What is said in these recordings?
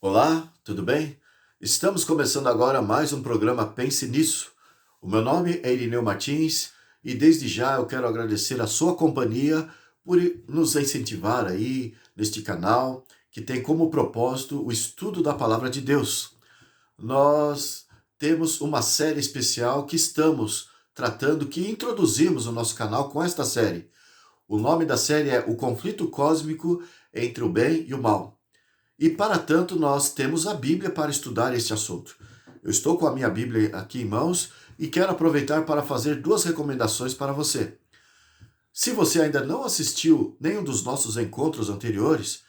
Olá, tudo bem? Estamos começando agora mais um programa Pense Nisso. O meu nome é Irineu Martins e desde já eu quero agradecer a sua companhia por nos incentivar aí neste canal que tem como propósito o estudo da Palavra de Deus. Nós temos uma série especial que estamos tratando, que introduzimos no nosso canal com esta série. O nome da série é O Conflito Cósmico entre o Bem e o Mal. E, para tanto, nós temos a Bíblia para estudar este assunto. Eu estou com a minha Bíblia aqui em mãos e quero aproveitar para fazer duas recomendações para você. Se você ainda não assistiu nenhum dos nossos encontros anteriores,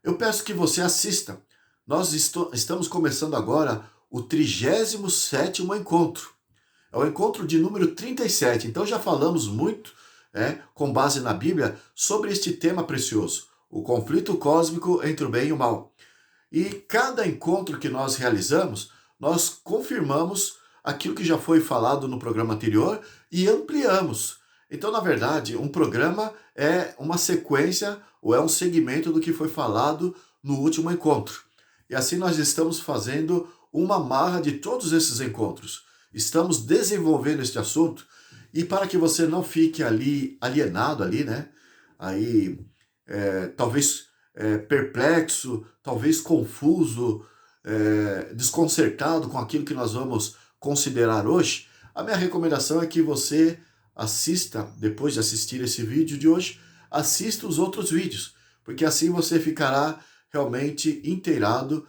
eu peço que você assista. Nós estamos começando agora o 37º encontro. É o encontro de número 37. Então já falamos muito, com base na Bíblia, sobre este tema precioso, o conflito cósmico entre o bem e o mal. E cada encontro que nós realizamos, nós confirmamos aquilo que já foi falado no programa anterior e ampliamos. Então, na verdade, um programa é uma sequência ou é um segmento do que foi falado no último encontro. E assim nós estamos fazendo uma amarra de todos esses encontros. Estamos desenvolvendo este assunto e para que você não fique ali alienado ali, né? Aí, talvez perplexo, talvez confuso, desconcertado com aquilo que nós vamos considerar hoje, a minha recomendação é que você assista, depois de assistir esse vídeo de hoje, assista os outros vídeos, porque assim você ficará realmente inteirado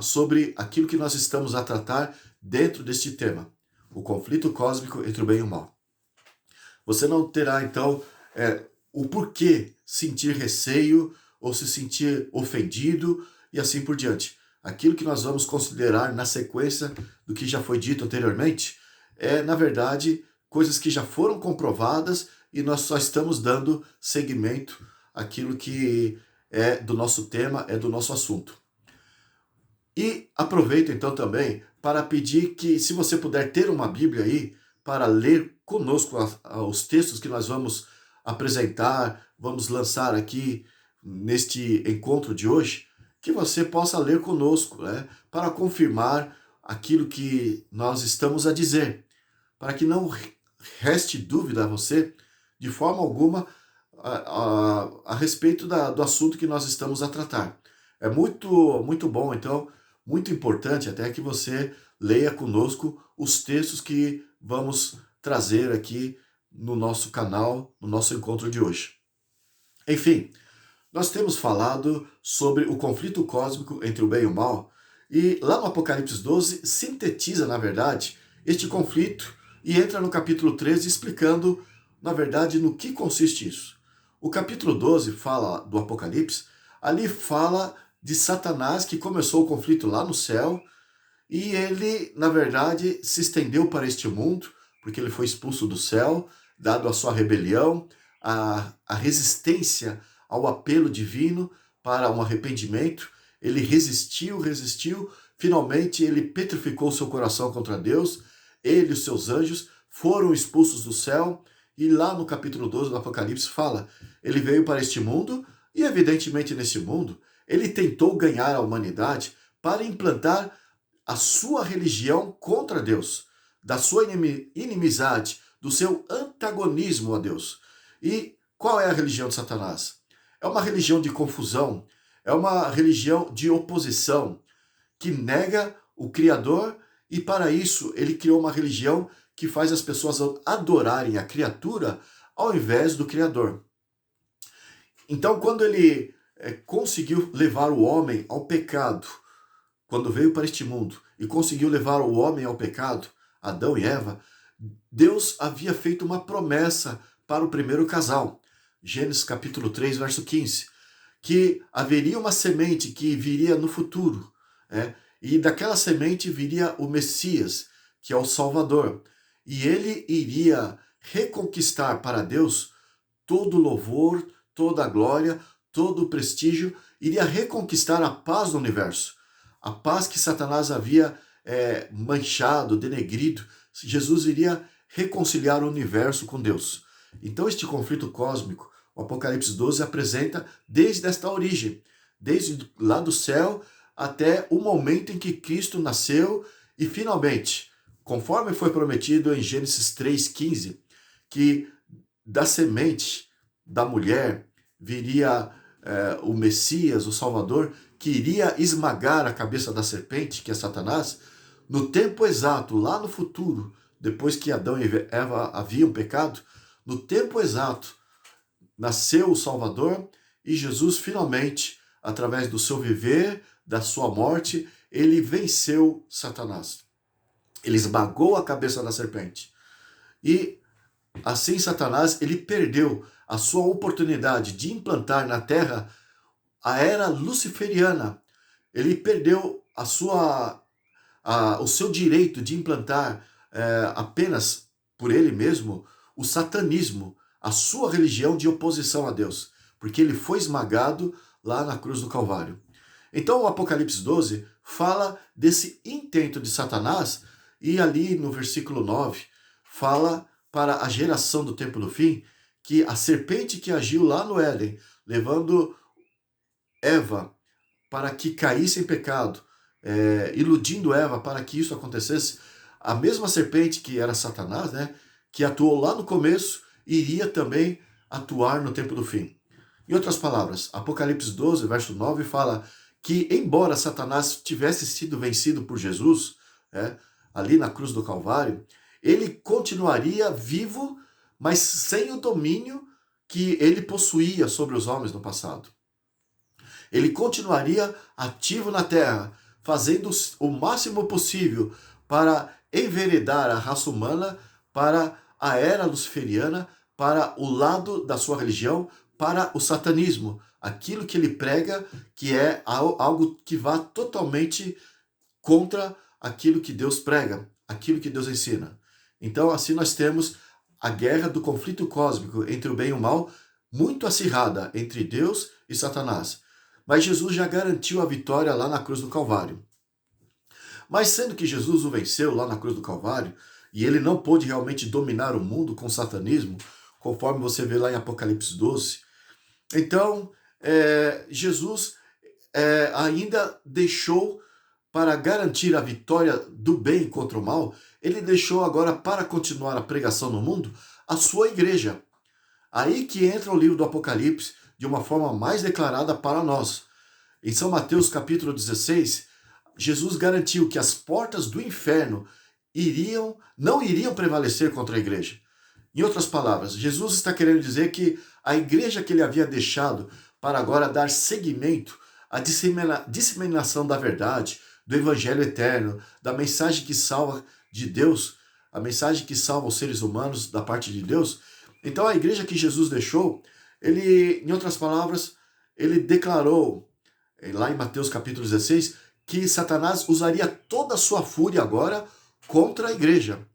sobre aquilo que nós estamos a tratar dentro deste tema, o conflito cósmico entre o bem e o mal. Você não terá, então, o porquê sentir receio ou se sentir ofendido e assim por diante. Aquilo que nós vamos considerar na sequência do que já foi dito anteriormente na verdade, coisas que já foram comprovadas e nós só estamos dando seguimento àquilo que é do nosso tema, é do nosso assunto. E aproveito então também para pedir que, se você puder ter uma Bíblia aí, para ler conosco os textos que nós vamos apresentar, vamos lançar aqui neste encontro de hoje, que você possa ler conosco, né, para confirmar aquilo que nós estamos a dizer, para que não reste dúvida a você, de forma alguma, a respeito do assunto que nós estamos a tratar. É muito bom, então, muito importante até que você leia conosco os textos que vamos trazer aqui no nosso canal, no nosso encontro de hoje. Enfim, nós temos falado sobre o conflito cósmico entre o bem e o mal, e lá no Apocalipse 12 sintetiza, na verdade, este conflito e entra no capítulo 13 explicando, na verdade, no que consiste isso. O capítulo 12 fala do Apocalipse, ali fala de Satanás que começou o conflito lá no céu e ele, na verdade, se estendeu para este mundo, porque ele foi expulso do céu, dado a sua rebelião, a resistência ao apelo divino para um arrependimento. Ele resistiu, finalmente ele petrificou seu coração contra Deus, ele e os seus anjos foram expulsos do céu, e lá no capítulo 12 do Apocalipse fala, ele veio para este mundo, e evidentemente nesse mundo, ele tentou ganhar a humanidade para implantar a sua religião contra Deus, da sua inimizade, do seu antagonismo a Deus. E qual é a religião de Satanás? É uma religião de confusão, é uma religião de oposição, que nega o Criador e para isso ele criou uma religião que faz as pessoas adorarem a criatura ao invés do Criador. Então, quando ele conseguiu levar o homem ao pecado, quando veio para este mundo e conseguiu levar o homem ao pecado, Adão e Eva, Deus havia feito uma promessa para o primeiro casal. Gênesis capítulo 3, verso 15. Que haveria uma semente que viria no futuro, e daquela semente viria o Messias, que é o Salvador. E ele iria reconquistar para Deus todo o louvor, toda a glória, todo o prestígio, iria reconquistar a paz no universo. A paz que Satanás havia manchado, denegrido, Jesus iria reconciliar o universo com Deus. Então este conflito cósmico, o Apocalipse 12 apresenta desde esta origem, desde lá do céu, até o momento em que Cristo nasceu e finalmente, conforme foi prometido em Gênesis 3,15, que da semente da mulher viria o Messias, o Salvador, que iria esmagar a cabeça da serpente, que é Satanás, no tempo exato, lá no futuro, depois que Adão e Eva haviam pecado, no tempo exato, nasceu o Salvador e Jesus finalmente, através do seu viver, da sua morte, ele venceu Satanás. Ele esmagou a cabeça da serpente. E assim Satanás, ele perdeu a sua oportunidade de implantar na Terra a era luciferiana. Ele perdeu o seu direito de implantar apenas por ele mesmo o satanismo, a sua religião de oposição a Deus, porque ele foi esmagado lá na cruz do Calvário. Então o Apocalipse 12 fala desse intento de Satanás e ali no versículo 9 fala para a geração do tempo do fim que a serpente que agiu lá no Éden, levando Eva para que caísse em pecado, iludindo Eva para que isso acontecesse, a mesma serpente que era Satanás, né, que atuou lá no começo, iria também atuar no tempo do fim. Em outras palavras, Apocalipse 12, verso 9, fala que, embora Satanás tivesse sido vencido por Jesus, ali na cruz do Calvário, ele continuaria vivo, mas sem o domínio que ele possuía sobre os homens no passado. Ele continuaria ativo na terra, fazendo o máximo possível para enveredar a raça humana para a era luciferiana, para o lado da sua religião, para o satanismo, aquilo que ele prega, que é algo que vá totalmente contra aquilo que Deus prega, aquilo que Deus ensina. Então, assim nós temos a guerra do conflito cósmico entre o bem e o mal, muito acirrada entre Deus e Satanás. Mas Jesus já garantiu a vitória lá na cruz do Calvário. Mas sendo que Jesus o venceu lá na cruz do Calvário, e ele não pôde realmente dominar o mundo com o satanismo, conforme você vê lá em Apocalipse 12, então Jesus ainda deixou, para garantir a vitória do bem contra o mal, ele deixou agora, para continuar a pregação no mundo, a sua igreja. Aí que entra o livro do Apocalipse de uma forma mais declarada para nós. Em São Mateus capítulo 16, Jesus garantiu que as portas do inferno não iriam prevalecer contra a igreja. Em outras palavras, Jesus está querendo dizer que a igreja que ele havia deixado para agora dar seguimento à disseminação da verdade, do evangelho eterno, da mensagem que salva de Deus, a mensagem que salva os seres humanos da parte de Deus. Então a igreja que Jesus deixou, em outras palavras, ele declarou, lá em Mateus capítulo 16, que Satanás usaria toda a sua fúria agora contra a igreja.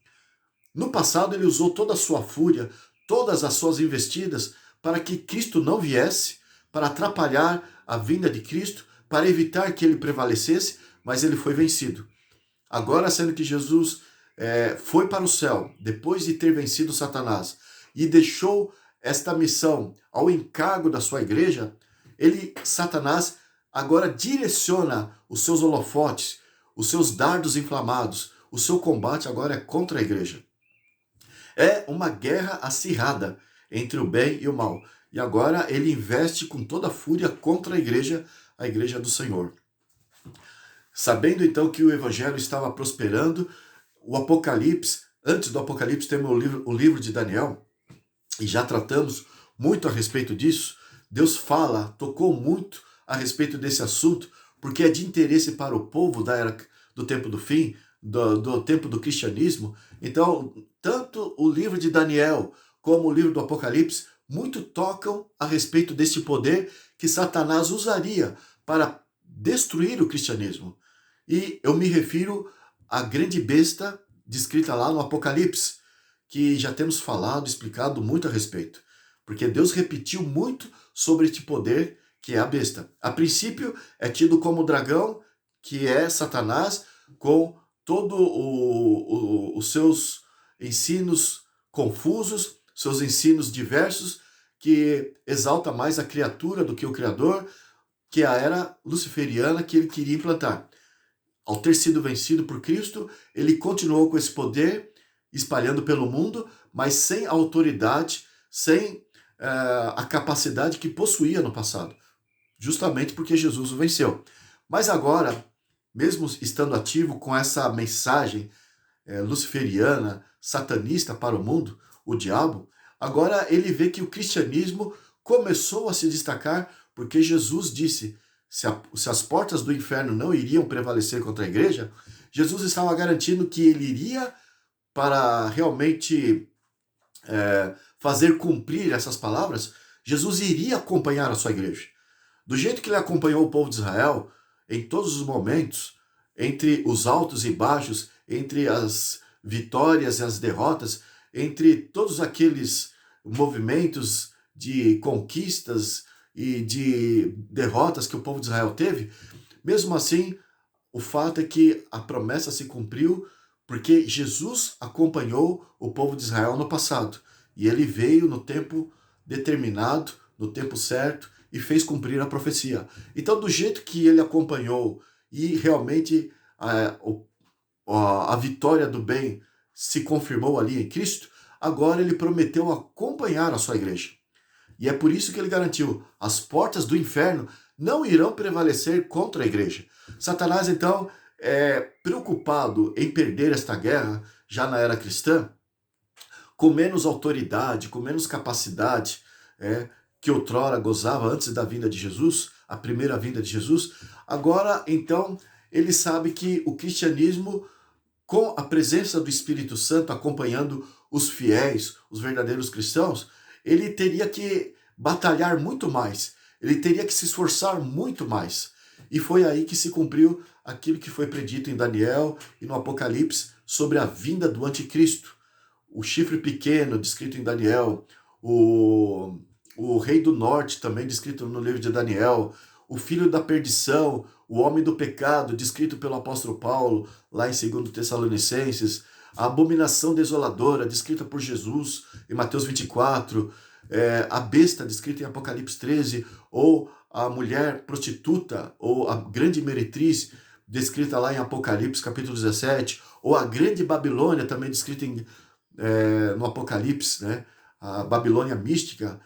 No passado ele usou toda a sua fúria, todas as suas investidas, para que Cristo não viesse, para atrapalhar a vinda de Cristo, para evitar que ele prevalecesse, mas ele foi vencido. Agora, sendo que Jesus foi para o céu, depois de ter vencido Satanás, e deixou esta missão ao encargo da sua igreja, Satanás, agora direciona os seus holofotes, os seus dardos inflamados, o seu combate agora é contra a igreja. É uma guerra acirrada entre o bem e o mal. E agora ele investe com toda a fúria contra a igreja do Senhor. Sabendo então que o evangelho estava prosperando, o Apocalipse, antes do Apocalipse temos o livro de Daniel, e já tratamos muito a respeito disso. Deus tocou muito a respeito desse assunto, porque é de interesse para o povo da era do tempo do fim, do tempo do cristianismo. Então, tanto o livro de Daniel como o livro do Apocalipse muito tocam a respeito desse poder que Satanás usaria para destruir o cristianismo. E eu me refiro à grande besta descrita lá no Apocalipse, que já temos falado, explicado muito a respeito. Porque Deus repetiu muito sobre este poder que é a besta. A princípio é tido como dragão, que é Satanás, com todos os seus ensinos confusos, seus ensinos diversos, que exalta mais a criatura do que o Criador, que é a era luciferiana que ele queria implantar. Ao ter sido vencido por Cristo, ele continuou com esse poder, espalhando pelo mundo, mas sem a autoridade, sem a capacidade que possuía no passado, justamente porque Jesus o venceu. Mas agora, mesmo estando ativo com essa mensagem luciferiana, satanista para o mundo, o diabo, agora ele vê que o cristianismo começou a se destacar porque Jesus disse: se as portas do inferno não iriam prevalecer contra a igreja, Jesus estava garantindo que ele iria, para realmente fazer cumprir essas palavras, Jesus iria acompanhar a sua igreja. Do jeito que ele acompanhou o povo de Israel, em todos os momentos, entre os altos e baixos, entre as vitórias e as derrotas, entre todos aqueles movimentos de conquistas e de derrotas que o povo de Israel teve, mesmo assim, o fato é que a promessa se cumpriu porque Jesus acompanhou o povo de Israel no passado. E ele veio no tempo determinado, no tempo certo, e fez cumprir a profecia. Então, do jeito que ele acompanhou e realmente a vitória do bem se confirmou ali em Cristo, agora ele prometeu acompanhar a sua igreja. E é por isso que ele garantiu: as portas do inferno não irão prevalecer contra a igreja. Satanás, então, preocupado em perder esta guerra, já na era cristã, com menos autoridade, com menos capacidade, que outrora gozava antes da vinda de Jesus, a primeira vinda de Jesus, agora, então, ele sabe que o cristianismo, com a presença do Espírito Santo acompanhando os fiéis, os verdadeiros cristãos, ele teria que batalhar muito mais, ele teria que se esforçar muito mais. E foi aí que se cumpriu aquilo que foi predito em Daniel e no Apocalipse sobre a vinda do anticristo. O chifre pequeno, descrito em Daniel, o rei do norte, também descrito no livro de Daniel, o filho da perdição, o homem do pecado, descrito pelo apóstolo Paulo, lá em 2 Tessalonicenses, a abominação desoladora, descrita por Jesus em Mateus 24, a besta, descrita em Apocalipse 13, ou a mulher prostituta, ou a grande meretriz, descrita lá em Apocalipse capítulo 17, ou a grande Babilônia, também descrita no Apocalipse, né? A Babilônia mística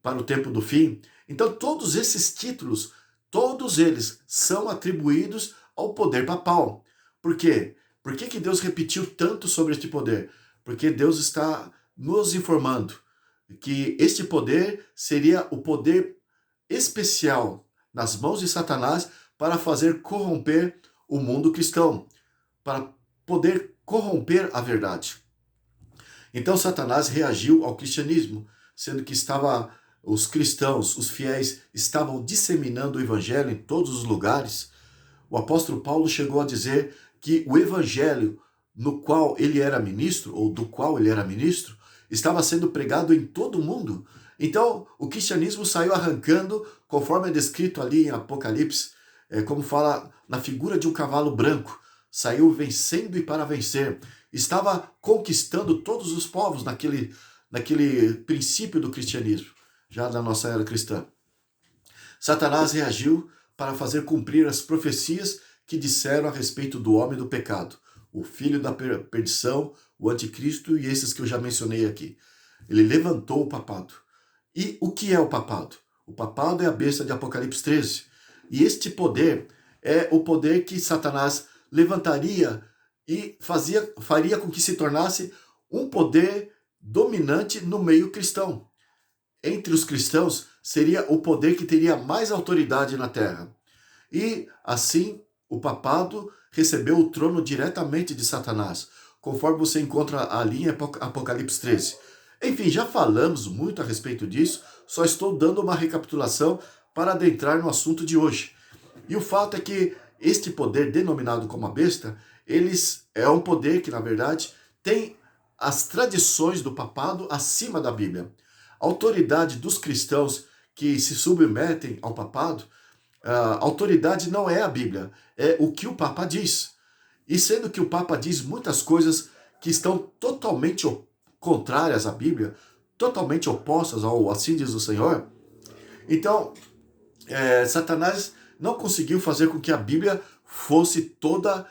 para o tempo do fim. Então todos esses títulos, todos eles são atribuídos ao poder papal. Por quê? Por que Deus repetiu tanto sobre este poder? Porque Deus está nos informando que este poder seria o poder especial nas mãos de Satanás para fazer corromper o mundo cristão, para poder corromper a verdade. Então Satanás reagiu ao cristianismo, sendo que os cristãos, os fiéis, estavam disseminando o evangelho em todos os lugares. O apóstolo Paulo chegou a dizer que o evangelho no qual ele era ministro, ou do qual ele era ministro, estava sendo pregado em todo o mundo. Então, o cristianismo saiu arrancando, conforme é descrito ali em Apocalipse, como fala na figura de um cavalo branco, saiu vencendo e para vencer. Estava conquistando todos os povos naquele princípio do cristianismo, já da nossa era cristã. Satanás reagiu para fazer cumprir as profecias que disseram a respeito do homem do pecado, o filho da perdição, o anticristo e esses que eu já mencionei aqui. Ele levantou o papado. E o que é o papado? O papado é a besta de Apocalipse 13. E este poder é o poder que Satanás levantaria e faria com que se tornasse um poder dominante no meio cristão. Entre os cristãos, seria o poder que teria mais autoridade na terra. E, assim, o papado recebeu o trono diretamente de Satanás, conforme você encontra ali em Apocalipse 13. Enfim, já falamos muito a respeito disso, só estou dando uma recapitulação para adentrar no assunto de hoje. E o fato é que este poder, denominado como a besta, é um poder que, na verdade, tem as tradições do papado acima da Bíblia. A autoridade dos cristãos que se submetem ao papado, a autoridade não é a Bíblia, é o que o Papa diz. E sendo que o Papa diz muitas coisas que estão totalmente contrárias à Bíblia, totalmente opostas ao assim diz o Senhor, então Satanás não conseguiu fazer com que a Bíblia fosse toda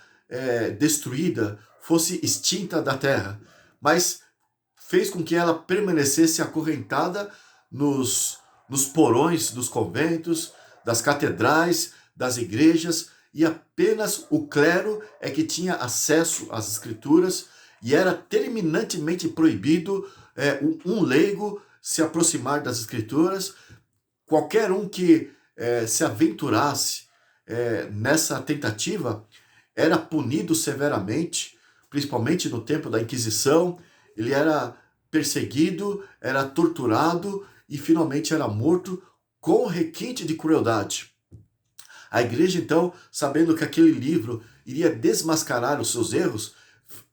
destruída, fosse extinta da terra, mas fez com que ela permanecesse acorrentada nos porões dos conventos, das catedrais, das igrejas, e apenas o clero é que tinha acesso às escrituras, e era terminantemente proibido um leigo se aproximar das escrituras. Qualquer um que se aventurasse nessa tentativa era punido severamente, principalmente no tempo da Inquisição. Ele era perseguido, era torturado e finalmente era morto com requinte de crueldade. A igreja, então, sabendo que aquele livro iria desmascarar os seus erros,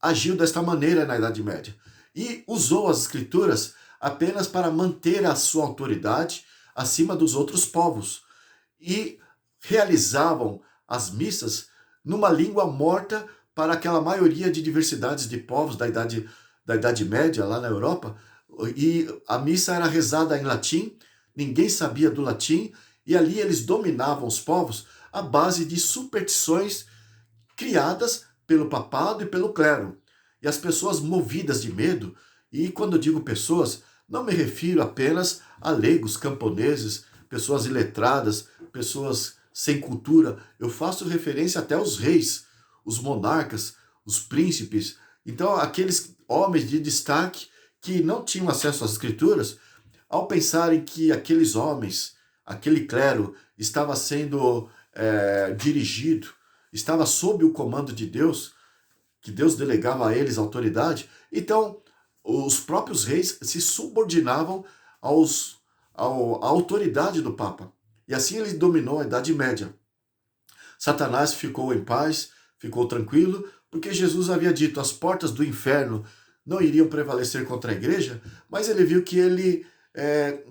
agiu desta maneira na Idade Média e usou as escrituras apenas para manter a sua autoridade acima dos outros povos, e realizavam as missas numa língua morta para aquela maioria de diversidades de povos da Idade Média, lá na Europa, e a missa era rezada em latim, ninguém sabia do latim, e ali eles dominavam os povos à base de superstições criadas pelo papado e pelo clero. E as pessoas movidas de medo, e quando eu digo pessoas, não me refiro apenas a leigos, camponeses, pessoas iletradas, pessoas sem cultura. Eu faço referência até aos reis, os monarcas, os príncipes. Então, aqueles homens de destaque que não tinham acesso às escrituras, ao pensarem que aqueles homens, aquele clero, estava sendo dirigido, estava sob o comando de Deus, que Deus delegava a eles autoridade, então os próprios reis se subordinavam à autoridade do Papa. E assim ele dominou a Idade Média. Satanás ficou em paz, ficou tranquilo, porque Jesus havia dito: as portas do inferno não iriam prevalecer contra a igreja, mas ele viu que ele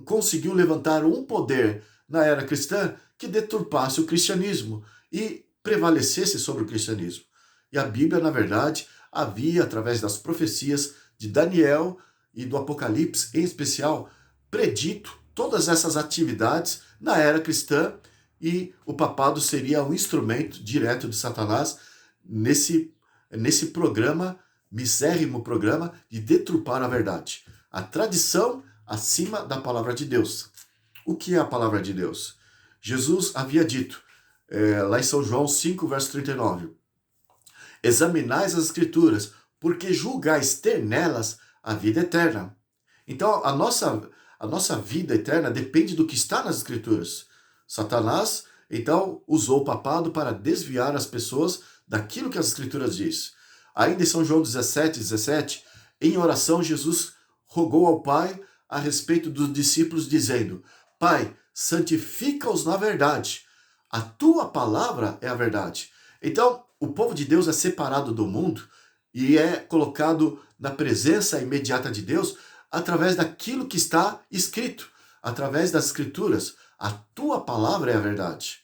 conseguiu levantar um poder na era cristã que deturpasse o cristianismo e prevalecesse sobre o cristianismo. E a Bíblia, na verdade, havia, através das profecias de Daniel e do Apocalipse, em especial, predito todas essas atividades na era cristã, e o papado seria um instrumento direto de Satanás nesse programa, misérrimo programa, de deturpar a verdade. A tradição acima da palavra de Deus. O que é a palavra de Deus? Jesus havia dito, lá em São João 5, verso 39, examinais as escrituras, porque julgais ter nelas a vida eterna. Então, a nossa vida eterna depende do que está nas escrituras. Satanás, então, usou o papado para desviar as pessoas daquilo que as escrituras diz. Ainda em São João 17, em oração, Jesus rogou ao Pai a respeito dos discípulos, dizendo: Pai, santifica-os na verdade. A tua palavra é a verdade. Então, o povo de Deus é separado do mundo e é colocado na presença imediata de Deus através daquilo que está escrito, através das escrituras. A tua palavra é a verdade.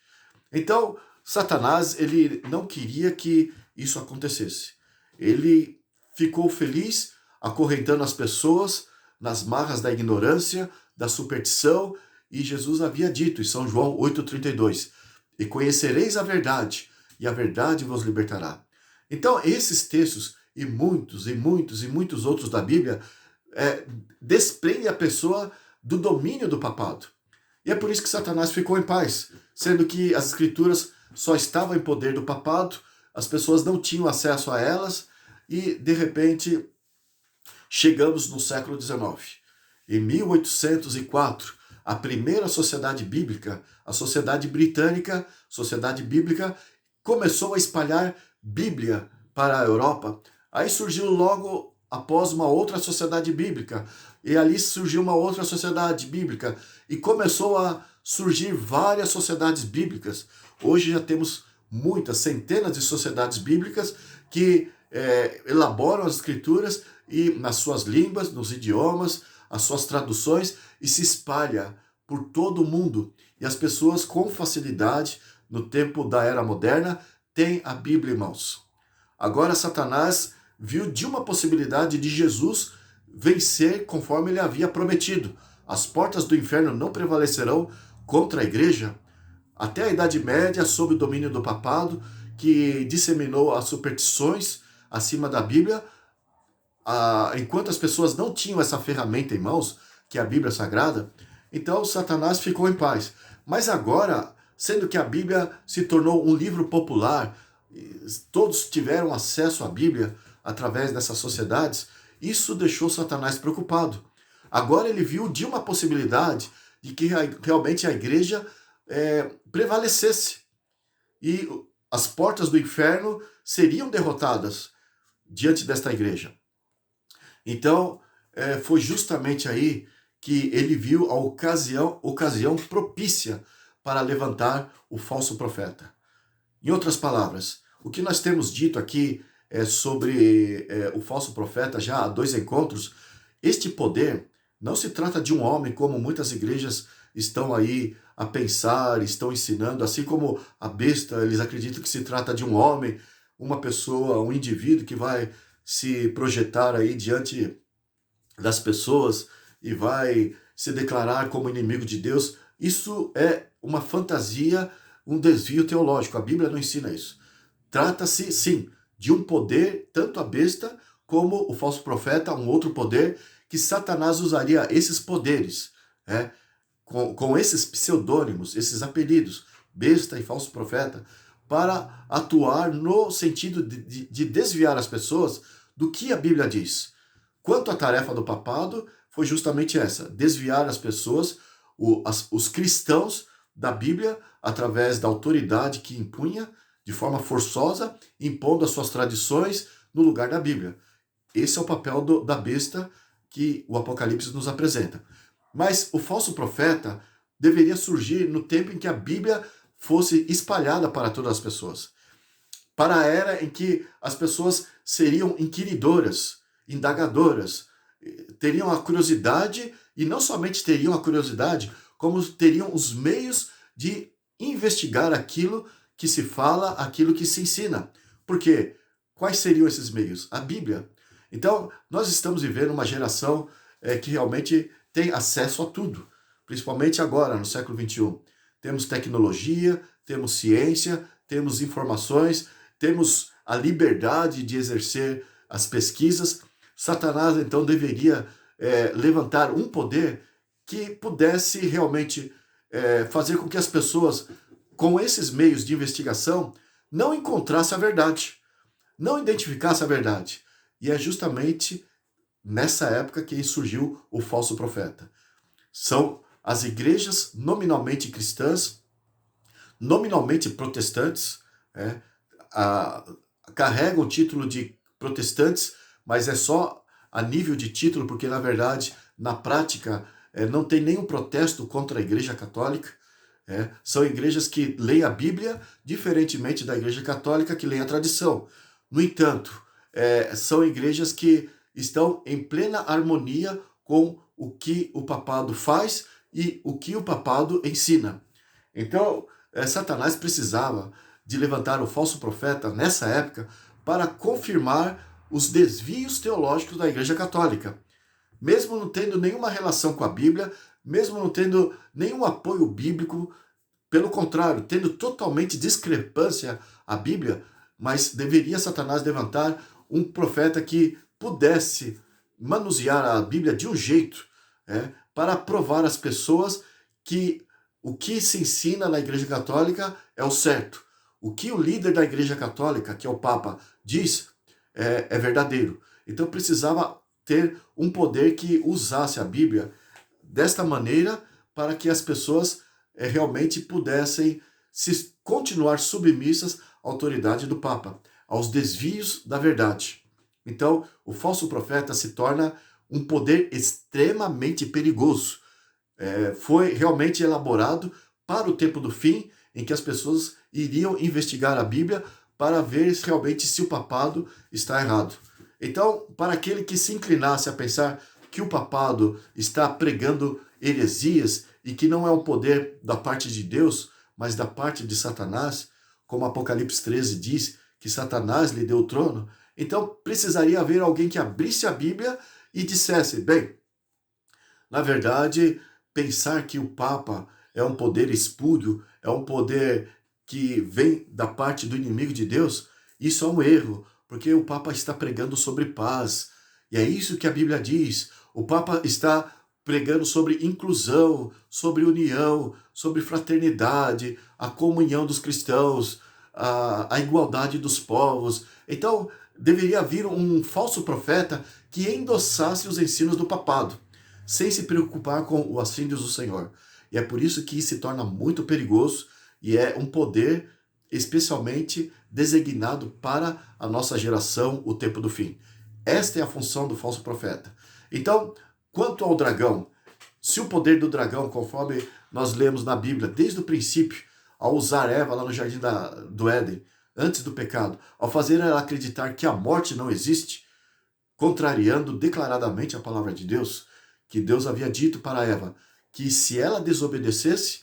Então, Satanás, ele não queria que isso acontecesse. Ele ficou feliz acorrentando as pessoas nas marras da ignorância, da superstição, e Jesus havia dito em São João 8,32, e conhecereis a verdade, e a verdade vos libertará. Então, esses textos, e muitos outros da Bíblia, desprendem a pessoa do domínio do papado. E é por isso que Satanás ficou em paz, sendo que as escrituras só estavam em poder do papado, as pessoas não tinham acesso a elas, e, de repente, chegamos no século XIX. Em 1804, a primeira sociedade bíblica, a Sociedade Britânica, Sociedade Bíblica, começou a espalhar Bíblia para a Europa. Aí surgiu logo após uma outra sociedade bíblica, e ali surgiu uma outra sociedade bíblica, e começou a surgir várias sociedades bíblicas. Hoje já temos muitas, centenas de sociedades bíblicas que elaboram as escrituras e nas suas línguas, nos idiomas, as suas traduções, e se espalha por todo o mundo. E as pessoas com facilidade, no tempo da era moderna, têm a Bíblia em mãos. Agora Satanás viu de uma possibilidade de Jesus vencer conforme ele havia prometido. As portas do inferno não prevalecerão contra a igreja. até a Idade Média, sob o domínio do papado, que disseminou as superstições acima da Bíblia, enquanto as pessoas não tinham essa ferramenta em mãos, que é a Bíblia Sagrada, então Satanás ficou em paz. Mas agora, sendo que a Bíblia se tornou um livro popular, todos tiveram acesso à Bíblia através dessas sociedades, isso deixou Satanás preocupado. Agora ele viu de uma possibilidade de que realmente a igreja prevalecesse e as portas do inferno seriam derrotadas diante desta igreja. Então, foi justamente aí que ele viu a ocasião propícia para levantar o falso profeta. Em outras palavras, o que nós temos dito aqui sobre o falso profeta já há 2 encontros, este poder não se trata de um homem como muitas igrejas estão aí a pensar, estão ensinando, assim como a besta, eles acreditam que se trata de um homem, uma pessoa, um indivíduo que vai se projetar aí diante das pessoas e vai se declarar como inimigo de Deus. Isso é uma fantasia, um desvio teológico. A Bíblia não ensina isso. Trata-se, sim, de um poder, tanto a besta como o falso profeta, um outro poder, que Satanás usaria esses poderes, com esses pseudônimos, esses apelidos, besta e falso profeta, para atuar no sentido de desviar as pessoas do que a Bíblia diz. Quanto à tarefa do papado, foi justamente essa, desviar as pessoas, os cristãos da Bíblia, através da autoridade que impunha, de forma forçosa, impondo as suas tradições no lugar da Bíblia. Esse é o papel da besta que o Apocalipse nos apresenta. Mas o falso profeta deveria surgir no tempo em que a Bíblia fosse espalhada para todas as pessoas. Para a era em que as pessoas seriam inquiridoras, indagadoras, teriam a curiosidade, e não somente teriam a curiosidade, como teriam os meios de investigar aquilo que se fala, aquilo que se ensina. Por quê? Quais seriam esses meios? A Bíblia. Então, nós estamos vivendo uma geração que realmente tem acesso a tudo, principalmente agora, no século XXI. Temos tecnologia, temos ciência, temos informações, temos a liberdade de exercer as pesquisas. Satanás, então, deveria levantar um poder que pudesse realmente fazer com que as pessoas, com esses meios de investigação, não encontrassem a verdade, não identificassem a verdade. E é justamente nessa época que surgiu o falso profeta. São as igrejas nominalmente cristãs, nominalmente protestantes, carregam o título de protestantes, mas é só a nível de título, porque na verdade, na prática, não tem nenhum protesto contra a Igreja Católica. São igrejas que leem a Bíblia, diferentemente da Igreja Católica, que lê a tradição. No entanto, são igrejas que estão em plena harmonia com o que o papado faz e o que o papado ensina. Então, Satanás precisava de levantar o falso profeta nessa época para confirmar os desvios teológicos da Igreja Católica. Mesmo não tendo nenhuma relação com a Bíblia, mesmo não tendo nenhum apoio bíblico, pelo contrário, tendo totalmente discrepância à Bíblia, mas deveria Satanás levantar um profeta que pudesse manusear a Bíblia de um jeito para provar às pessoas que o que se ensina na Igreja Católica é o certo. O que o líder da Igreja Católica, que é o Papa, diz é verdadeiro. Então precisava ter um poder que usasse a Bíblia desta maneira para que as pessoas realmente pudessem continuar submissas à autoridade do Papa, aos desvios da verdade. Então, o falso profeta se torna um poder extremamente perigoso. Foi realmente elaborado para o tempo do fim, em que as pessoas iriam investigar a Bíblia para ver realmente se o papado está errado. Então, para aquele que se inclinasse a pensar que o papado está pregando heresias e que não é um poder da parte de Deus, mas da parte de Satanás, como Apocalipse 13 diz, que Satanás lhe deu o trono, então precisaria haver alguém que abrisse a Bíblia e dissesse, bem, na verdade, pensar que o Papa é um poder espúrio, é um poder que vem da parte do inimigo de Deus, isso é um erro, porque o Papa está pregando sobre paz. E é isso que a Bíblia diz. O Papa está pregando sobre inclusão, sobre união, sobre fraternidade, a comunhão dos cristãos, a igualdade dos povos. Então, deveria vir um falso profeta que endossasse os ensinos do papado, sem se preocupar com os assídios do Senhor. E é por isso que isso se torna muito perigoso e é um poder especialmente designado para a nossa geração, o tempo do fim. Esta é a função do falso profeta. Então, quanto ao dragão, se o poder do dragão, conforme nós lemos na Bíblia, desde o princípio, ao usar Eva lá no jardim do Éden, antes do pecado, ao fazer ela acreditar que a morte não existe, contrariando declaradamente a palavra de Deus, que Deus havia dito para Eva, que se ela desobedecesse,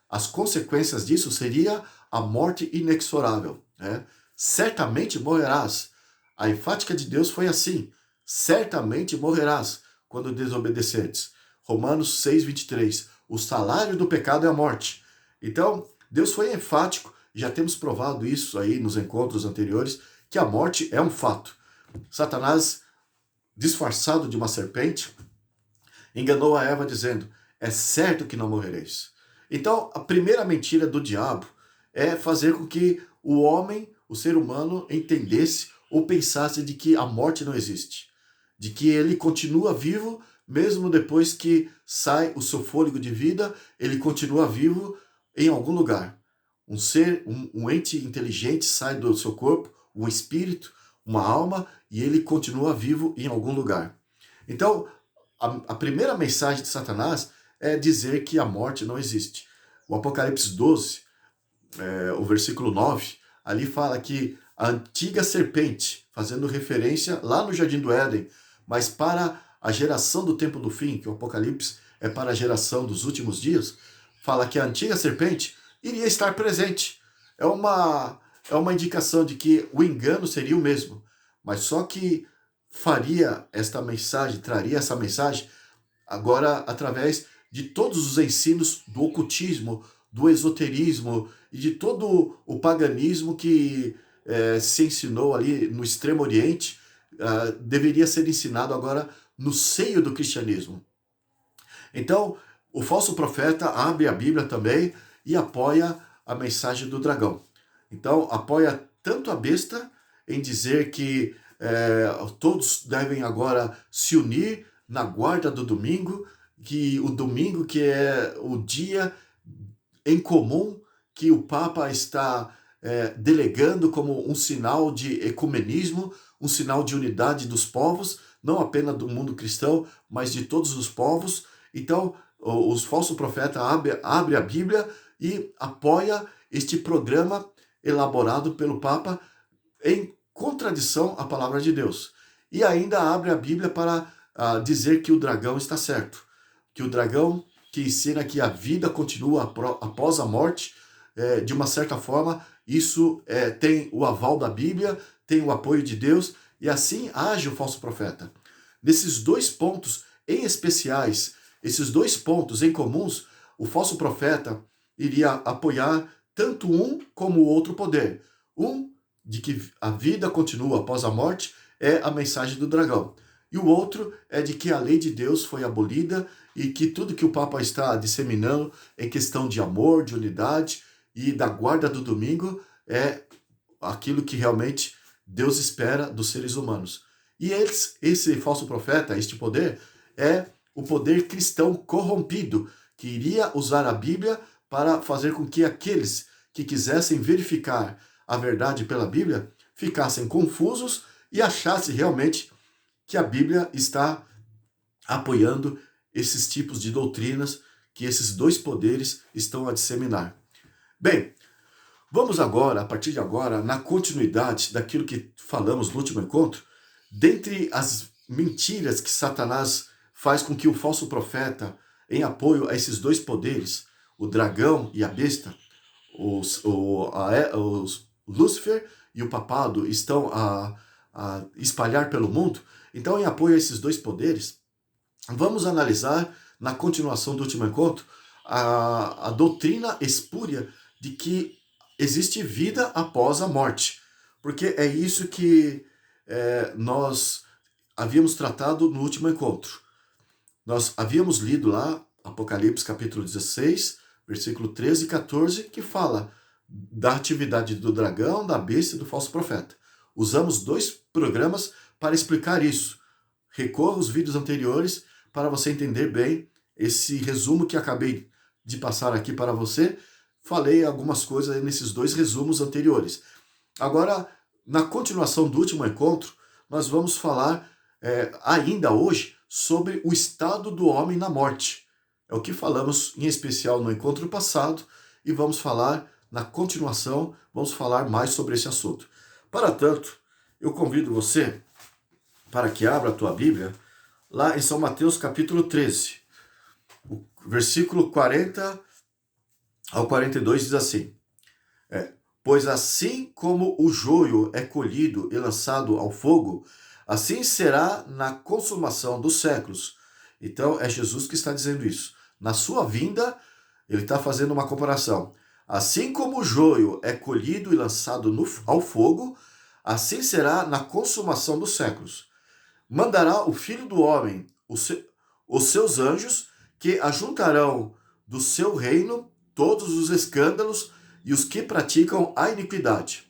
as consequências disso seria a morte inexorável. Né? Certamente morrerás. A enfática de Deus foi assim, certamente morrerás quando desobedeceres. Romanos 6:23, o salário do pecado é a morte. Então, Deus foi enfático, já temos provado isso aí nos encontros anteriores, que a morte é um fato. Satanás, disfarçado de uma serpente, enganou a Eva dizendo, é certo que não morrereis. Então, a primeira mentira do diabo é fazer com que o homem, o ser humano, entendesse ou pensasse de que a morte não existe, de que ele continua vivo mesmo depois que sai o seu fôlego de vida, ele continua vivo em algum lugar. Um ser, um ente inteligente sai do seu corpo, um espírito, uma alma, e ele continua vivo em algum lugar. Então, a primeira mensagem de Satanás é dizer que a morte não existe. O Apocalipse 12, o versículo 9, ali fala que a antiga serpente, fazendo referência lá no Jardim do Éden, mas para a geração do tempo do fim, que o Apocalipse é para a geração dos últimos dias, fala que a antiga serpente iria estar presente. É uma indicação de que o engano seria o mesmo, mas só que faria esta mensagem, traria essa mensagem agora através de todos os ensinos do ocultismo, do esoterismo e de todo o paganismo que se ensinou ali no Extremo Oriente, deveria ser ensinado agora no seio do cristianismo. Então, o falso profeta abre a Bíblia também e apoia a mensagem do dragão. Então, apoia tanto a besta em dizer que todos devem agora se unir na guarda do domingo, que o domingo que é o dia em comum que o Papa está delegando como um sinal de ecumenismo, um sinal de unidade dos povos, não apenas do mundo cristão, mas de todos os povos. Então, os falsos profetas abrem a Bíblia e apoia este programa elaborado pelo Papa em contradição à palavra de Deus. E ainda abre a Bíblia para dizer que o dragão está certo, que o dragão que ensina que a vida continua após a morte, de uma certa forma, isso tem o aval da Bíblia, tem o apoio de Deus, e assim age o falso profeta. Nesses dois pontos em especiais, esses dois pontos em comuns, o falso profeta iria apoiar tanto um como o outro poder. Um, de que a vida continua após a morte, é a mensagem do dragão. E o outro é de que a lei de Deus foi abolida e que tudo que o Papa está disseminando em questão de amor, de unidade e da guarda do domingo é aquilo que realmente Deus espera dos seres humanos. E esse falso profeta, este poder, é o poder cristão corrompido, que iria usar a Bíblia para fazer com que aqueles que quisessem verificar a verdade pela Bíblia ficassem confusos e achassem realmente que a Bíblia está apoiando esses tipos de doutrinas que esses dois poderes estão a disseminar. Bem, vamos agora, a partir de agora, na continuidade daquilo que falamos no último encontro, dentre as mentiras que Satanás faz com que o falso profeta, em apoio a esses dois poderes, o dragão e a besta, os Lúcifer e o papado estão a espalhar pelo mundo. Então, em apoio a esses dois poderes, vamos analisar, na continuação do último encontro, a doutrina espúria de que existe vida após a morte. Porque é isso que nós havíamos tratado no último encontro. Nós havíamos lido lá Apocalipse capítulo 16, versículo 13 e 14, que fala da atividade do dragão, da besta e do falso profeta. Usamos 2 programas para explicar isso. Recorra aos vídeos anteriores para você entender bem esse resumo que acabei de passar aqui para você. Falei algumas coisas nesses 2 resumos anteriores. Agora, na continuação do último encontro, nós vamos falar ainda hoje sobre o estado do homem na morte. É o que falamos em especial no encontro passado e vamos falar na continuação, vamos falar mais sobre esse assunto. Para tanto, eu convido você para que abra a tua Bíblia lá em São Mateus capítulo 13. O versículo 40 ao 42 diz assim: Pois assim como o joio é colhido e lançado ao fogo, assim será na consumação dos séculos. Então é Jesus que está dizendo isso. Na sua vinda, ele está fazendo uma comparação. Assim como o joio é colhido e lançado ao fogo, assim será na consumação dos séculos. Mandará o Filho do Homem os seus anjos, que ajuntarão do seu reino todos os escândalos e os que praticam a iniquidade,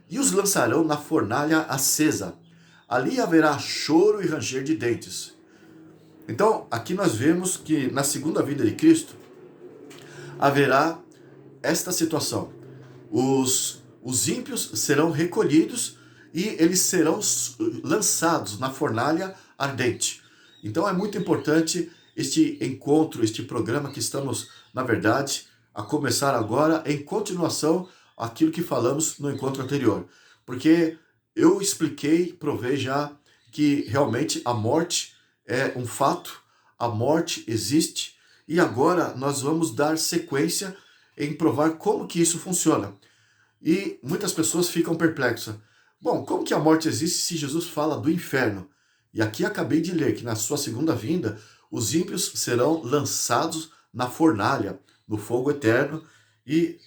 e os lançarão na fornalha acesa. Ali haverá choro e ranger de dentes. Então, aqui nós vemos que na segunda vinda de Cristo haverá esta situação. Os ímpios serão recolhidos e eles serão lançados na fornalha ardente. Então é muito importante este encontro, este programa que estamos, na verdade, a começar agora em continuação àquilo que falamos no encontro anterior. Porque eu expliquei, provei já que realmente a morte é um fato, a morte existe, e agora nós vamos dar sequência em provar como que isso funciona. E muitas pessoas ficam perplexas. Bom, como que a morte existe se Jesus fala do inferno? E aqui acabei de ler que na sua segunda vinda, os ímpios serão lançados na fornalha, no fogo eterno, e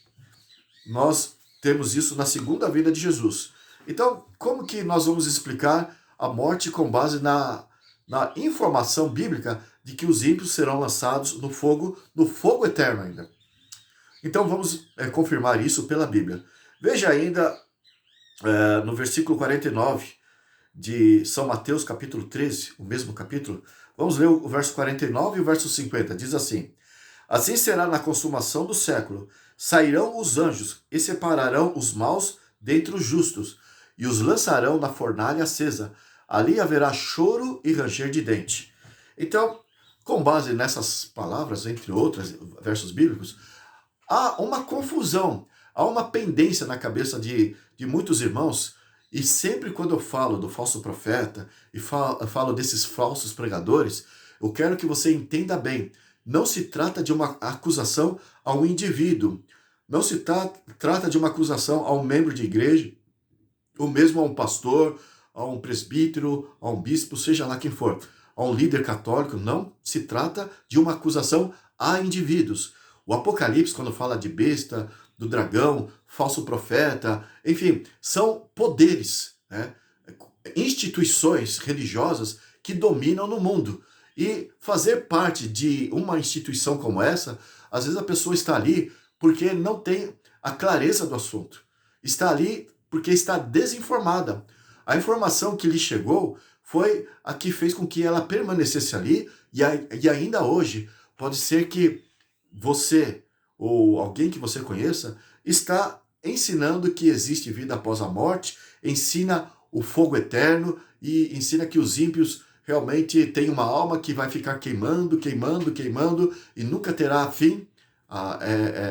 nós temos isso na segunda vinda de Jesus. Então, como que nós vamos explicar a morte com base na informação bíblica de que os ímpios serão lançados no fogo eterno ainda? Então vamos confirmar isso pela Bíblia. Veja ainda no versículo 49 de São Mateus capítulo 13, o mesmo capítulo. Vamos ler o verso 49 e o verso 50. Diz assim: Assim será na consumação do século. Sairão os anjos e separarão os maus dentre os justos, e os lançarão na fornalha acesa. Ali haverá choro e ranger de dente. Então, com base nessas palavras, entre outras, versos bíblicos, há uma confusão, há uma pendência na cabeça de muitos irmãos, e sempre quando eu falo do falso profeta e falo desses falsos pregadores, eu quero que você entenda bem, não se trata de uma acusação a um indivíduo, não se trata de uma acusação a um membro de igreja, ou mesmo a um pastor, a um presbítero, a um bispo, seja lá quem for, a um líder católico. Não se trata de uma acusação a indivíduos. O Apocalipse, quando fala de besta, do dragão, falso profeta, enfim, são poderes, né? Instituições religiosas que dominam no mundo. E fazer parte de uma instituição como essa, às vezes a pessoa está ali porque não tem a clareza do assunto. Está ali porque está desinformada. A informação que lhe chegou foi a que fez com que ela permanecesse ali, e ainda hoje pode ser que você ou alguém que você conheça está ensinando que existe vida após a morte, ensina o fogo eterno e ensina que os ímpios realmente têm uma alma que vai ficar queimando, queimando, queimando e nunca terá fim.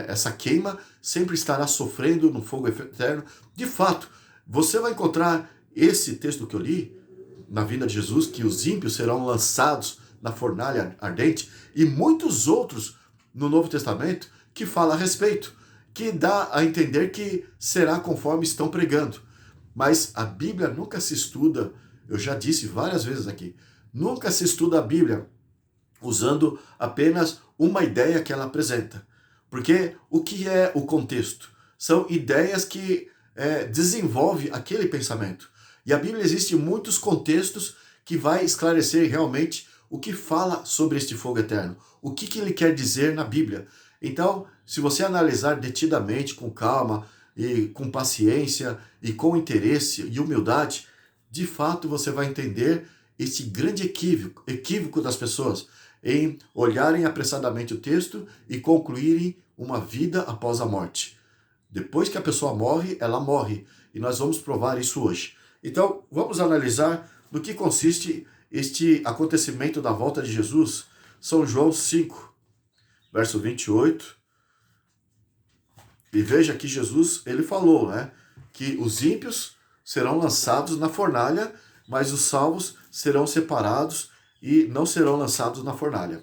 Essa queima sempre estará sofrendo no fogo eterno. De fato, você vai encontrar esse texto que eu li na vinda de Jesus, que os ímpios serão lançados na fornalha ardente, e muitos outros no Novo Testamento que fala a respeito, que dá a entender que será conforme estão pregando. Mas a Bíblia nunca se estuda, eu já disse várias vezes aqui, nunca se estuda a Bíblia usando apenas uma ideia que ela apresenta. Porque o que é o contexto? São ideias que desenvolvem aquele pensamento. E a Bíblia existe muitos contextos que vai esclarecer realmente o que fala sobre este fogo eterno. O que ele quer dizer na Bíblia. Então, se você analisar detidamente, com calma, e com paciência, e com interesse e humildade, de fato você vai entender este grande equívoco das pessoas em olharem apressadamente o texto e concluírem uma vida após a morte. Depois que a pessoa morre, ela morre. E nós vamos provar isso hoje. Então, vamos analisar no que consiste este acontecimento da volta de Jesus. São João 5, verso 28. E veja que Jesus, ele falou, né, que os ímpios serão lançados na fornalha, mas os salvos serão separados e não serão lançados na fornalha.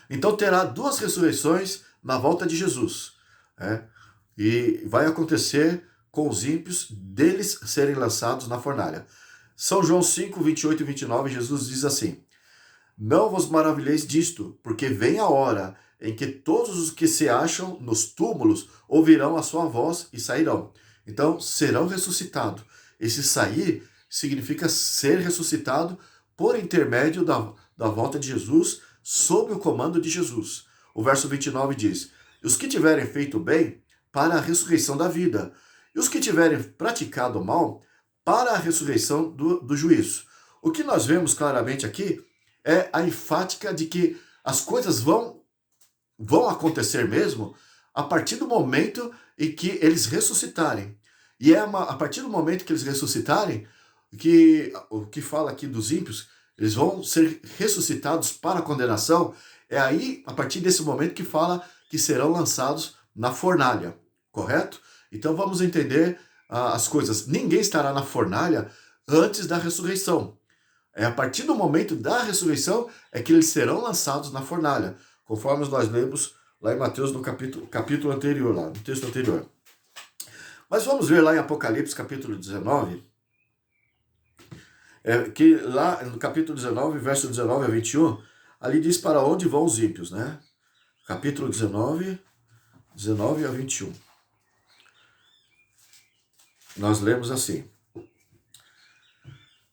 Então terá duas ressurreições na volta de Jesus. Né? E vai acontecer com os ímpios deles serem lançados na fornalha. São João 5, 28 e 29, Jesus diz assim: Não vos maravilheis disto, porque vem a hora em que todos os que se acham nos túmulos ouvirão a sua voz e sairão. Então, serão ressuscitados. Esse sair significa ser ressuscitado por intermédio da volta de Jesus, sob o comando de Jesus. O verso 29 diz: Os que tiverem feito bem, para a ressurreição da vida. E os que tiverem praticado o mal, para a ressurreição do juízo. O que nós vemos claramente aqui é a enfática de que as coisas vão acontecer mesmo a partir do momento em que eles ressuscitarem. E a partir do momento que eles ressuscitarem, que o que fala aqui dos ímpios, eles vão ser ressuscitados para a condenação, é aí, a partir desse momento, que fala que serão lançados na fornalha, correto? Então vamos entender as coisas. Ninguém estará na fornalha antes da ressurreição. É a partir do momento da ressurreição é que eles serão lançados na fornalha, conforme nós lemos lá em Mateus no capítulo anterior, lá no texto anterior. Mas vamos ver lá em Apocalipse capítulo 19, que lá no capítulo 19, verso 19 a 21, ali diz para onde vão os ímpios, né? Capítulo 19 a 21. Nós lemos assim.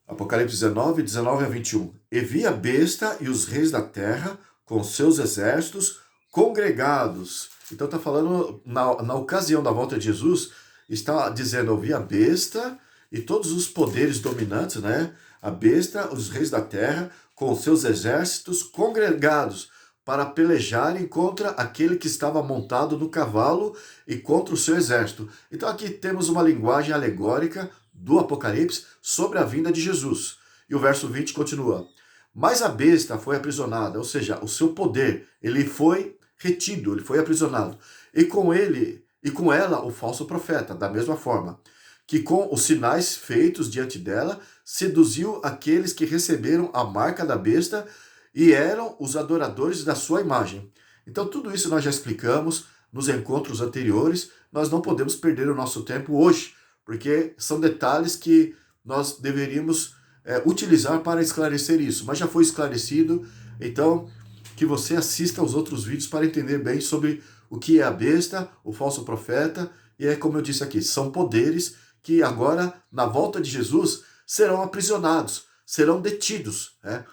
Apocalipse 19, 19 a 21. E vi a besta e os reis da terra com seus exércitos congregados. Então está falando, na ocasião da volta de Jesus, está dizendo, eu vi a besta e todos os poderes dominantes, né? A besta, os reis da terra, com seus exércitos congregados para pelejarem contra aquele que estava montado no cavalo e contra o seu exército. Então aqui temos uma linguagem alegórica do Apocalipse sobre a vinda de Jesus. E o verso 20 continua. Mas a besta foi aprisionada, ou seja, o seu poder, ele foi retido, ele foi aprisionado. E com ela o falso profeta, da mesma forma, que com os sinais feitos diante dela, seduziu aqueles que receberam a marca da besta e eram os adoradores da sua imagem. Então tudo isso nós já explicamos nos encontros anteriores, nós não podemos perder o nosso tempo hoje, porque são detalhes que nós deveríamos utilizar para esclarecer isso, mas já foi esclarecido, então que você assista aos outros vídeos para entender bem sobre o que é a besta, o falso profeta, e é como eu disse aqui, são poderes que agora, na volta de Jesus, serão aprisionados, serão detidos, né?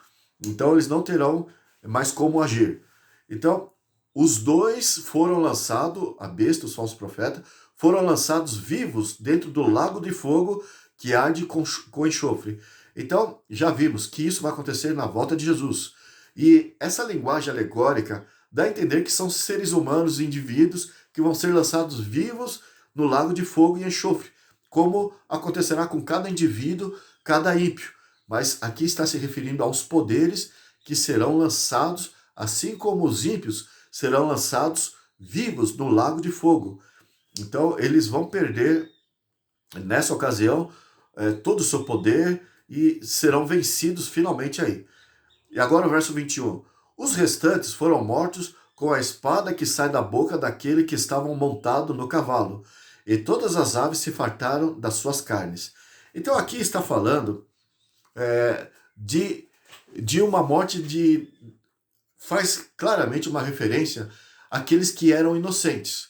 Então eles não terão mais como agir. Então, os dois foram lançados, a besta e os falsos profetas, foram lançados vivos dentro do lago de fogo que arde com enxofre. Então, já vimos que isso vai acontecer na volta de Jesus. E essa linguagem alegórica dá a entender que são seres humanos, indivíduos, que vão ser lançados vivos no lago de fogo e enxofre, como acontecerá com cada indivíduo, cada ímpio. Mas aqui está se referindo aos poderes que serão lançados, assim como os ímpios serão lançados vivos no lago de fogo. Então, eles vão perder, nessa ocasião, todo o seu poder e serão vencidos finalmente aí. E agora o verso 21. Os restantes foram mortos com a espada que sai da boca daquele que estavam montado no cavalo, e todas as aves se fartaram das suas carnes. Então aqui está falando de uma morte faz claramente uma referência àqueles que eram inocentes,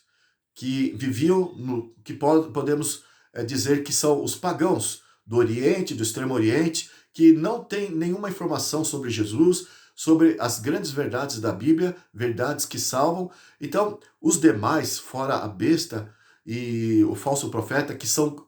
que viviam no que podemos dizer que são os pagãos do Oriente, do Extremo Oriente, que não têm nenhuma informação sobre Jesus, sobre as grandes verdades da Bíblia, verdades que salvam. Então, os demais, fora a besta e o falso profeta, que são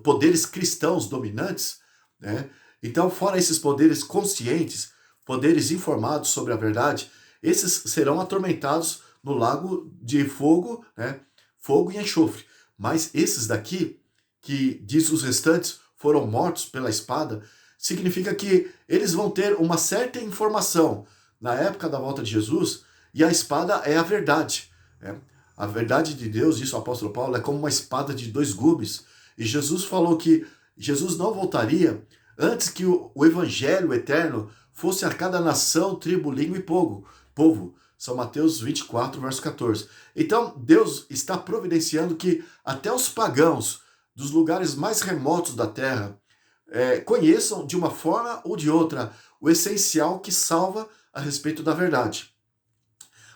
poderes cristãos dominantes, né? Então, fora esses poderes conscientes, poderes informados sobre a verdade, esses serão atormentados no lago de fogo, né? Fogo e enxofre. Mas esses daqui, que diz os restantes, foram mortos pela espada, significa que eles vão ter uma certa informação na época da volta de Jesus, e a espada é a verdade. Né? A verdade de Deus, diz o apóstolo Paulo, é como uma espada de dois gumes. E Jesus falou que Jesus não voltaria antes que o evangelho eterno fosse a cada nação, tribo, língua e povo. São Mateus 24, verso 14. Então, Deus está providenciando que até os pagãos dos lugares mais remotos da terra conheçam de uma forma ou de outra o essencial que salva a respeito da verdade.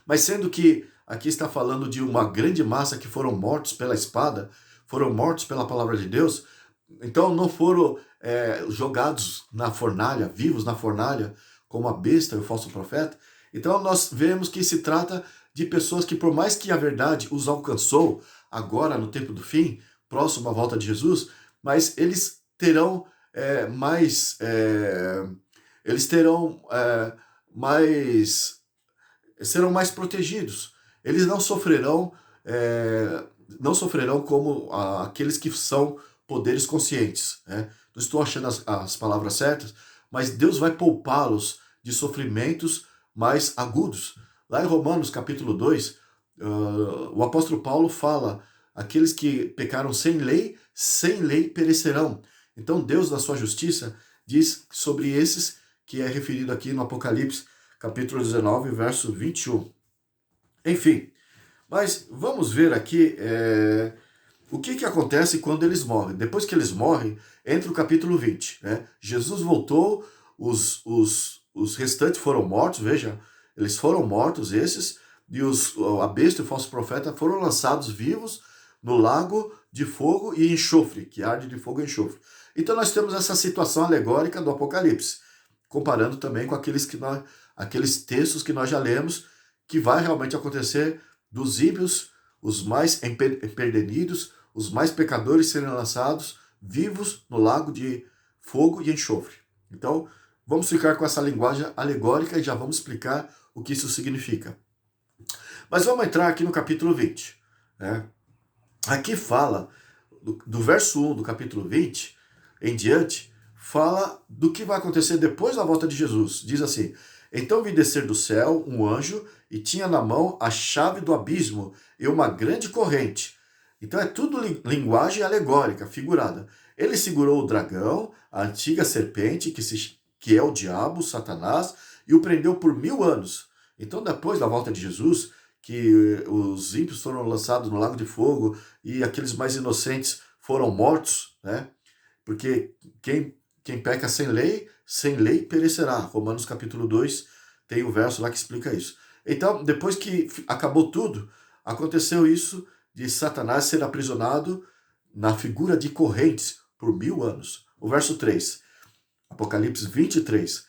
Mas sendo que aqui está falando de uma grande massa que foram mortos pela espada, foram mortos pela palavra de Deus, então não foram jogados na fornalha, vivos na fornalha, como a besta e o falso profeta. Então nós vemos que se trata de pessoas que, por mais que a verdade os alcançou agora no tempo do fim, próximo à volta de Jesus, mas eles terão serão mais protegidos. Eles não sofrerão como aqueles que são poderes conscientes. Né? Não estou achando as palavras certas, mas Deus vai poupá-los de sofrimentos mais agudos. Lá em Romanos capítulo 2, o apóstolo Paulo fala: aqueles que pecaram sem lei perecerão. Então Deus, na sua justiça, diz sobre esses, que é referido aqui no Apocalipse, capítulo 19, verso 21. Enfim, mas vamos ver aqui o que acontece quando eles morrem. Depois que eles morrem, entra o capítulo 20. Né? Jesus voltou, os restantes foram mortos, veja, eles foram mortos, esses, e a besta e o falso profeta foram lançados vivos no lago de fogo e enxofre, que arde de fogo e enxofre. Então nós temos essa situação alegórica do Apocalipse, comparando também com aqueles textos que nós já lemos, que vai realmente acontecer dos ímpios, os mais empedernidos, os mais pecadores serem lançados vivos no lago de fogo e enxofre. Então, vamos ficar com essa linguagem alegórica e já vamos explicar o que isso significa. Mas vamos entrar aqui no capítulo 20. Né? Aqui fala, do verso 1 do capítulo 20 em diante, fala do que vai acontecer depois da volta de Jesus. Diz assim: então vi descer do céu um anjo e tinha na mão a chave do abismo e uma grande corrente. Então é tudo linguagem alegórica, figurada. Ele segurou o dragão, a antiga serpente, que é o diabo, Satanás, e o prendeu por 1000 anos. Então depois da volta de Jesus, que os ímpios foram lançados no lago de fogo e aqueles mais inocentes foram mortos, né? Porque quem peca sem lei perecerá. Romanos capítulo 2 tem um verso lá que explica isso. Então, depois que acabou tudo, aconteceu isso de Satanás ser aprisionado na figura de correntes por 1000 anos. O verso 3, Apocalipse 23.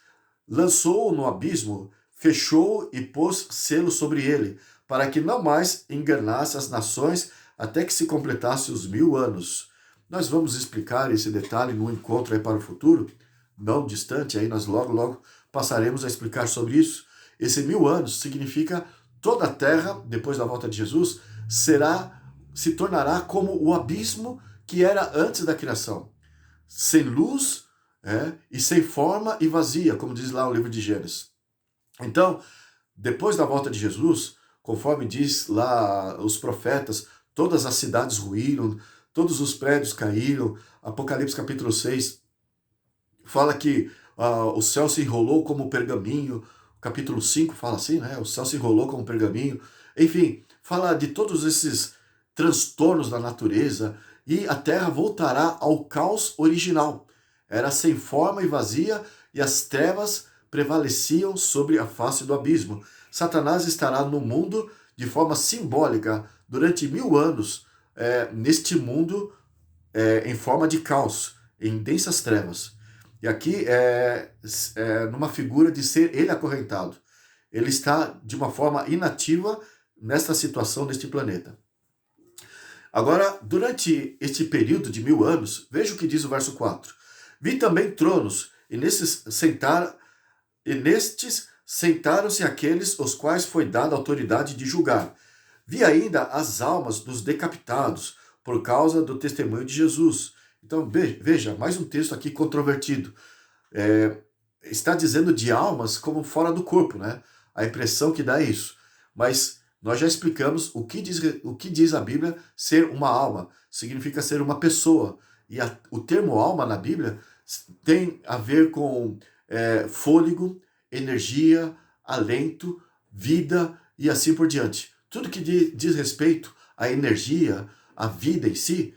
Lançou-o no abismo, fechou e pôs selo sobre ele, para que não mais enganasse as nações até que se completasse os 1000 anos. Nós vamos explicar esse detalhe no encontro aí para o futuro, não distante, aí nós logo passaremos a explicar sobre isso. Esse 1000 anos significa toda a terra, depois da volta de Jesus, se tornará como o abismo que era antes da criação, sem luz e sem forma e vazia, como diz lá o livro de Gênesis. Então, depois da volta de Jesus, conforme diz lá os profetas, todas as cidades ruíram, todos os prédios caíram. Apocalipse capítulo 6 fala que o céu se enrolou como pergaminho. Capítulo 5 fala assim, né? O céu se enrolou como pergaminho. Enfim, fala de todos esses transtornos da natureza e a terra voltará ao caos original. Era sem forma e vazia e as trevas prevaleciam sobre a face do abismo. Satanás estará no mundo de forma simbólica durante 1000 anos, neste mundo em forma de caos, em densas trevas. E aqui numa figura de ser ele acorrentado. Ele está de uma forma inativa nesta situação, neste planeta. Agora, durante este período de 1000 anos, veja o que diz o verso 4. Vi também tronos, e nestes sentaram-se aqueles os quais foi dada a autoridade de julgar. Vi ainda as almas dos decapitados, por causa do testemunho de Jesus. Então, veja, mais um texto aqui controvertido. Está dizendo de almas como fora do corpo, né? A impressão que dá é isso. Mas nós já explicamos o que diz a Bíblia ser uma alma. Significa ser uma pessoa. E o termo alma na Bíblia tem a ver com fôlego, energia, alento, vida e assim por diante. Tudo que diz respeito à energia, à vida em si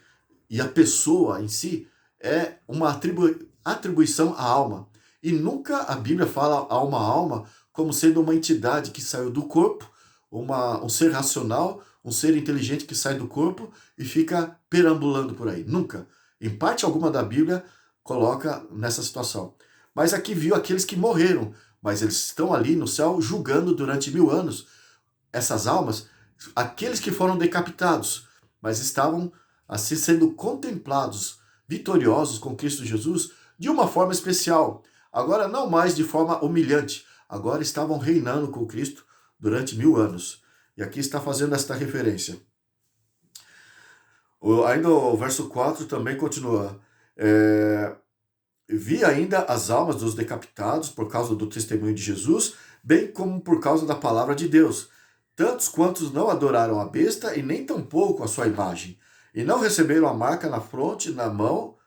e à pessoa em si é uma atribuição à alma. E nunca a Bíblia fala a uma alma como sendo uma entidade que saiu do corpo, um ser racional, um ser inteligente que sai do corpo e fica perambulando por aí. Nunca. Em parte alguma da Bíblia coloca nessa situação. Mas aqui viu aqueles que morreram, mas eles estão ali no céu julgando durante 1000 anos essas almas, aqueles que foram decapitados, mas estavam assim sendo contemplados, vitoriosos com Cristo Jesus, de uma forma especial. Agora não mais de forma humilhante, agora estavam reinando com Cristo durante 1000 anos. E aqui está fazendo esta referência. Ainda o verso 4 também continua. Vi ainda as almas dos decapitados por causa do testemunho de Jesus, bem como por causa da palavra de Deus. Tantos quantos não adoraram a besta e nem tampouco a sua imagem, e não receberam a marca na fronte, na mão,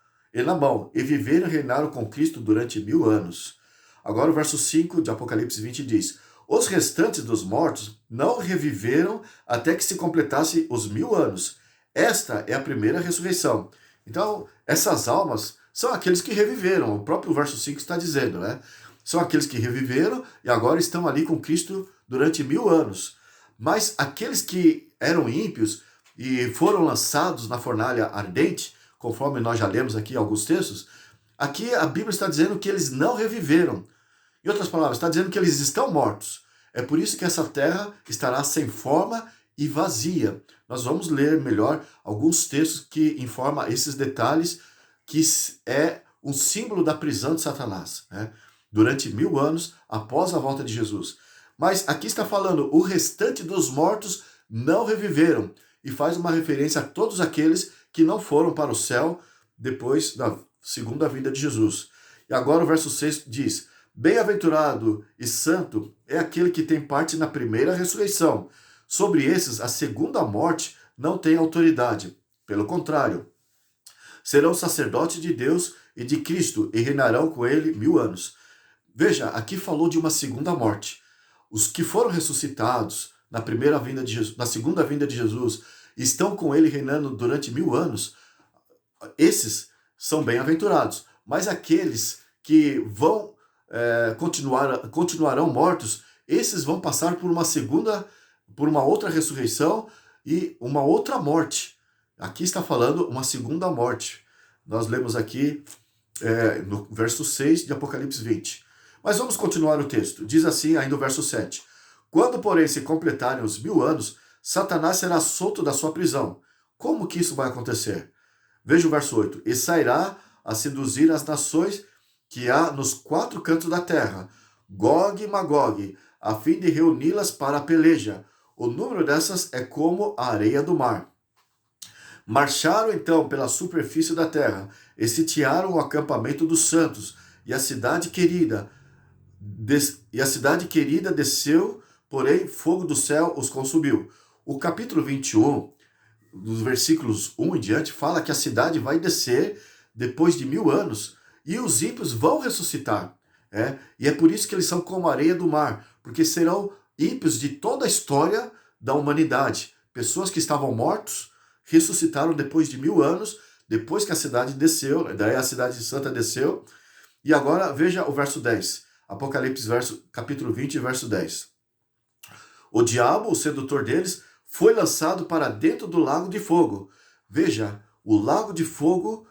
e viveram e reinaram com Cristo durante 1000 anos. Agora o verso 5 de Apocalipse 20 diz: os restantes dos mortos não reviveram até que se completasse os 1000 anos. Esta é a primeira ressurreição. Então, essas almas são aqueles que reviveram. O próprio verso 5 está dizendo, né? São aqueles que reviveram e agora estão ali com Cristo durante 1000 anos. Mas aqueles que eram ímpios e foram lançados na fornalha ardente, conforme nós já lemos aqui alguns textos, aqui a Bíblia está dizendo que eles não reviveram. Em outras palavras, está dizendo que eles estão mortos. É por isso que essa terra estará sem forma e vazia. Nós vamos ler melhor alguns textos que informam esses detalhes, que é um símbolo da prisão de Satanás, né? Durante 1000 anos após a volta de Jesus. Mas aqui está falando, o restante dos mortos não reviveram. E faz uma referência a todos aqueles que não foram para o céu depois da segunda vinda de Jesus. E agora o verso 6 diz: bem-aventurado e santo é aquele que tem parte na primeira ressurreição. Sobre esses, a segunda morte não tem autoridade. Pelo contrário, serão sacerdotes de Deus e de Cristo e reinarão com ele 1000 anos. Veja, aqui falou de uma segunda morte. Os que foram ressuscitados na primeira vinda de Jesus, na segunda vinda de Jesus, estão com ele reinando durante 1000 anos, esses são bem-aventurados. Mas aqueles que vão continuarão mortos, esses vão passar por uma outra ressurreição e uma outra morte. Aqui está falando uma segunda morte. Nós lemos aqui no verso 6 de Apocalipse 20. Mas vamos continuar o texto. Diz assim ainda o verso 7. Quando, porém, se completarem os 1000 anos, Satanás será solto da sua prisão. Como que isso vai acontecer? Veja o verso 8. E sairá a seduzir as nações que há nos 4 cantos da terra, Gog e Magog, a fim de reuni-las para a peleja. O número dessas é como a areia do mar. Marcharam então pela superfície da terra, e sitiaram o acampamento dos santos, e a cidade querida desceu, porém fogo do céu os consumiu. O capítulo 21, dos versículos 1 em diante, fala que a cidade vai descer depois de 1000 anos, e os ímpios vão ressuscitar. E é por isso que eles são como a areia do mar, porque serão ímpios de toda a história da humanidade. Pessoas que estavam mortos, ressuscitaram depois de 1000 anos, depois que a cidade desceu, daí a cidade santa desceu. E agora veja o verso 10. Apocalipse capítulo 20, verso 10. O diabo, o sedutor deles, foi lançado para dentro do lago de fogo. Veja, o lago de fogo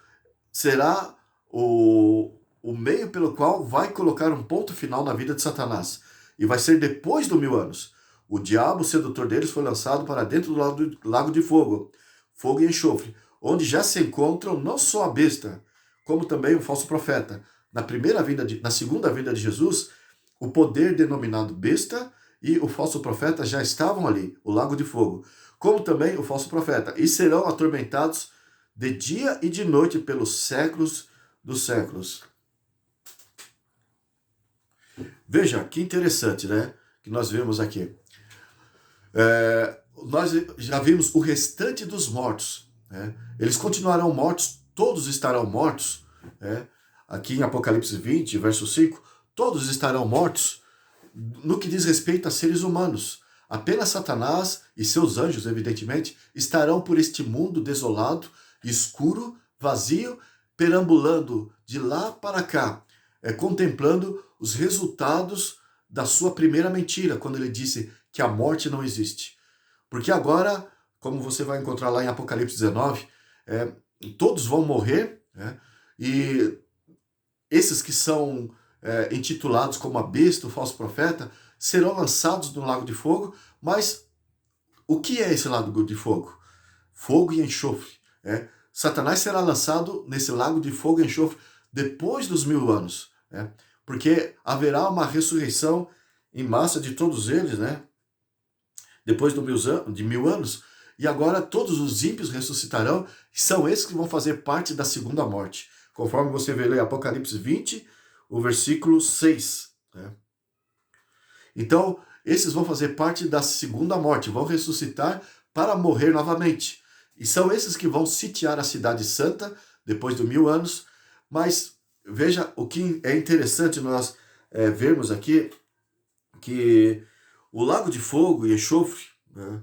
será o meio pelo qual vai colocar um ponto final na vida de Satanás. E vai ser depois do 1000 anos. O diabo, o sedutor deles, foi lançado para dentro do lago de fogo, fogo e enxofre, onde já se encontram não só a besta, como também o falso profeta. Na segunda vinda de Jesus, o poder denominado besta e o falso profeta já estavam ali, o lago de fogo, como também o falso profeta, e serão atormentados de dia e de noite pelos séculos dos séculos. Veja, que interessante, né? Que nós vemos aqui. Nós já vimos o restante dos mortos. Né? Eles continuarão mortos, todos estarão mortos. Né? Aqui em Apocalipse 20, verso 5, todos estarão mortos no que diz respeito a seres humanos. Apenas Satanás e seus anjos, evidentemente, estarão por este mundo desolado, escuro, vazio, perambulando de lá para cá, contemplando os resultados da sua primeira mentira, quando ele disse que a morte não existe. Porque agora, como você vai encontrar lá em Apocalipse 19, todos vão morrer, né? E esses que são intitulados como a besta, o falso profeta, serão lançados no lago de fogo. Mas o que é esse lago de fogo? Fogo e enxofre. Satanás será lançado nesse lago de fogo e enxofre depois dos 1000 anos. Porque haverá uma ressurreição em massa de todos eles, né? Depois de 1000 anos. E agora todos os ímpios ressuscitarão, e são esses que vão fazer parte da segunda morte. Conforme você vê lá em Apocalipse 20, o versículo 6. Né? Então, esses vão fazer parte da segunda morte, vão ressuscitar para morrer novamente. E são esses que vão sitiar a cidade santa depois de 1000 anos. Mas veja o que é interessante nós vermos aqui, que o lago de fogo e enxofre, né,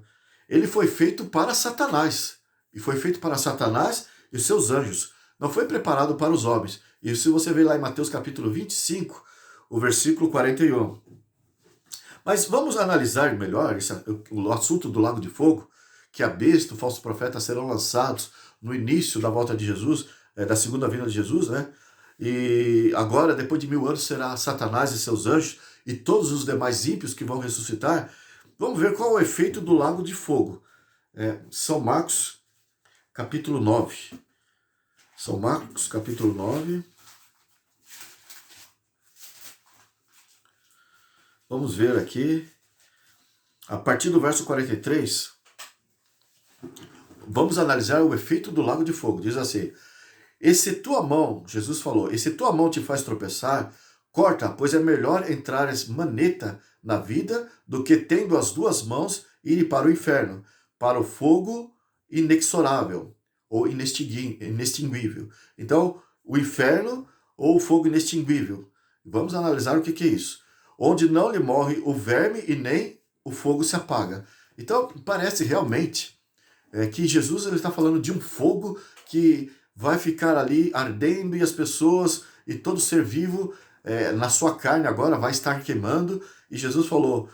ele foi feito para Satanás. E foi feito para Satanás e os seus anjos. Não foi preparado para os homens. E se você ver lá em Mateus capítulo 25, o versículo 41. Mas vamos analisar melhor o assunto do lago de fogo, que a besta, o falso profeta serão lançados no início da volta de Jesus, da segunda vinda de Jesus, né? E agora, depois de 1000 anos, será Satanás e seus anjos e todos os demais ímpios que vão ressuscitar. Vamos ver qual é o efeito do lago de fogo. São Marcos, capítulo 9. São Marcos, capítulo 9. Vamos ver aqui. A partir do verso 43, vamos analisar o efeito do lago de fogo. Diz assim: e se tua mão, Jesus falou, e se tua mão te faz tropeçar, corta, pois é melhor entrares maneta na vida do que tendo as duas mãos ir para o inferno, para o fogo inexorável ou inextinguível. Então, o inferno ou o fogo inextinguível. Vamos analisar o que é isso. Onde não lhe morre o verme e nem o fogo se apaga. Então, parece realmente que Jesus está falando de um fogo que vai ficar ali ardendo e as pessoas e todo ser vivo na sua carne agora vai estar queimando. E Jesus falou,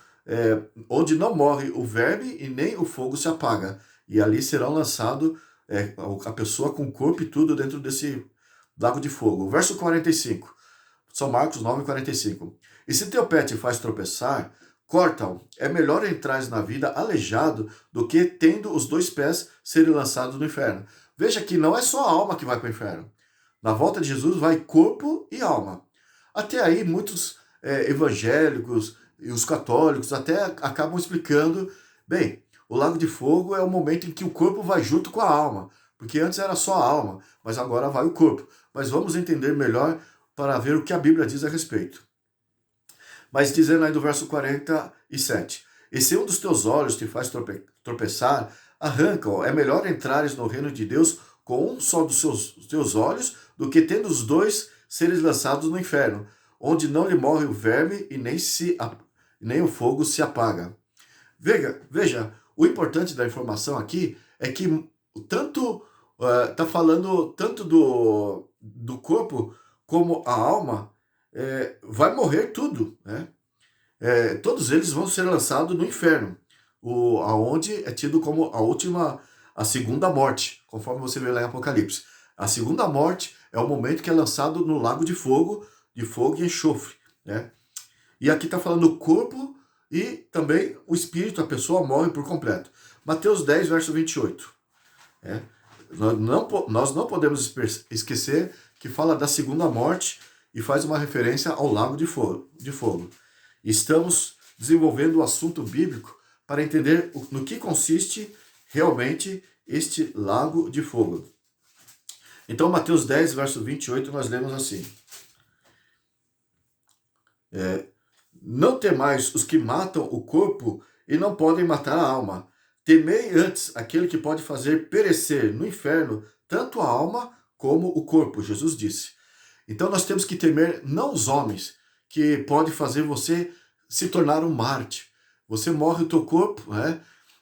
onde não morre o verme e nem o fogo se apaga. E ali serão lançados a pessoa com o corpo e tudo dentro desse lago de fogo. O verso 45, São Marcos 9, 45. E se teu pé te faz tropeçar, corta-o. É melhor entrares na vida aleijado do que tendo os 2 pés serem lançados no inferno. Veja que não é só a alma que vai para o inferno. Na volta de Jesus vai corpo e alma. Até aí muitos evangélicos e os católicos até acabam explicando, bem, o lago de fogo é o momento em que o corpo vai junto com a alma, porque antes era só a alma, mas agora vai o corpo. Mas vamos entender melhor para ver o que a Bíblia diz a respeito. Mas dizendo aí do verso 47, e se um dos teus olhos te faz tropeçar, arranca-o. É melhor entrares no reino de Deus com um só dos teus olhos do que tendo os 2 seres lançados no inferno, onde não lhe morre o verme e nem o fogo se apaga. Veja, o importante da informação aqui é que tanto está falando tanto do corpo como a alma vai morrer tudo, né? Todos eles vão ser lançados no inferno, aonde é tido como a segunda morte, conforme você vê lá em Apocalipse. A segunda morte é o momento que é lançado no lago de fogo e enxofre, né? E aqui está falando o corpo e também o espírito, a pessoa morre por completo. Mateus 10, verso 28. Né? Nós não podemos esquecer que fala da segunda morte e faz uma referência ao lago de fogo. Estamos desenvolvendo o assunto bíblico para entender no que consiste realmente este lago de fogo. Então, Mateus 10, verso 28, nós lemos assim: Não temais os que matam o corpo e não podem matar a alma. Temei antes aquele que pode fazer perecer no inferno tanto a alma como o corpo, Jesus disse. Então nós temos que temer não os homens, que pode fazer você se tornar um Marte. Você morre o teu corpo, né?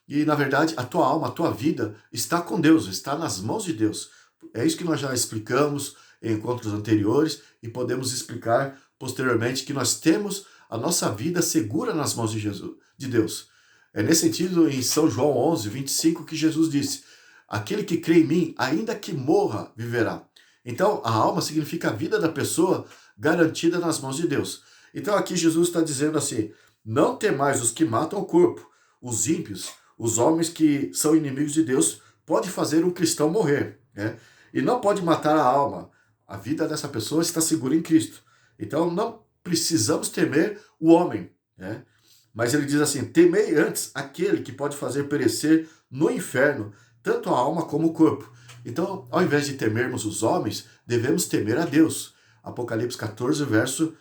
E na verdade a tua alma, a tua vida está com Deus, está nas mãos de Deus. É isso que nós já explicamos em encontros anteriores e podemos explicar posteriormente, que nós temos a nossa vida segura nas mãos de Deus. É nesse sentido, em São João 11, 25, que Jesus disse: aquele que crê em mim, ainda que morra, viverá. Então, a alma significa a vida da pessoa garantida nas mãos de Deus. Então, aqui Jesus está dizendo assim: não temais os que matam o corpo, os ímpios, os homens que são inimigos de Deus, pode fazer um cristão morrer, né? E não pode matar a alma. A vida dessa pessoa está segura em Cristo. Então, não precisamos temer o homem, né? Mas ele diz assim: temei antes aquele que pode fazer perecer no inferno tanto a alma como o corpo. Então, ao invés de temermos os homens, devemos temer a Deus. Apocalipse 14, verso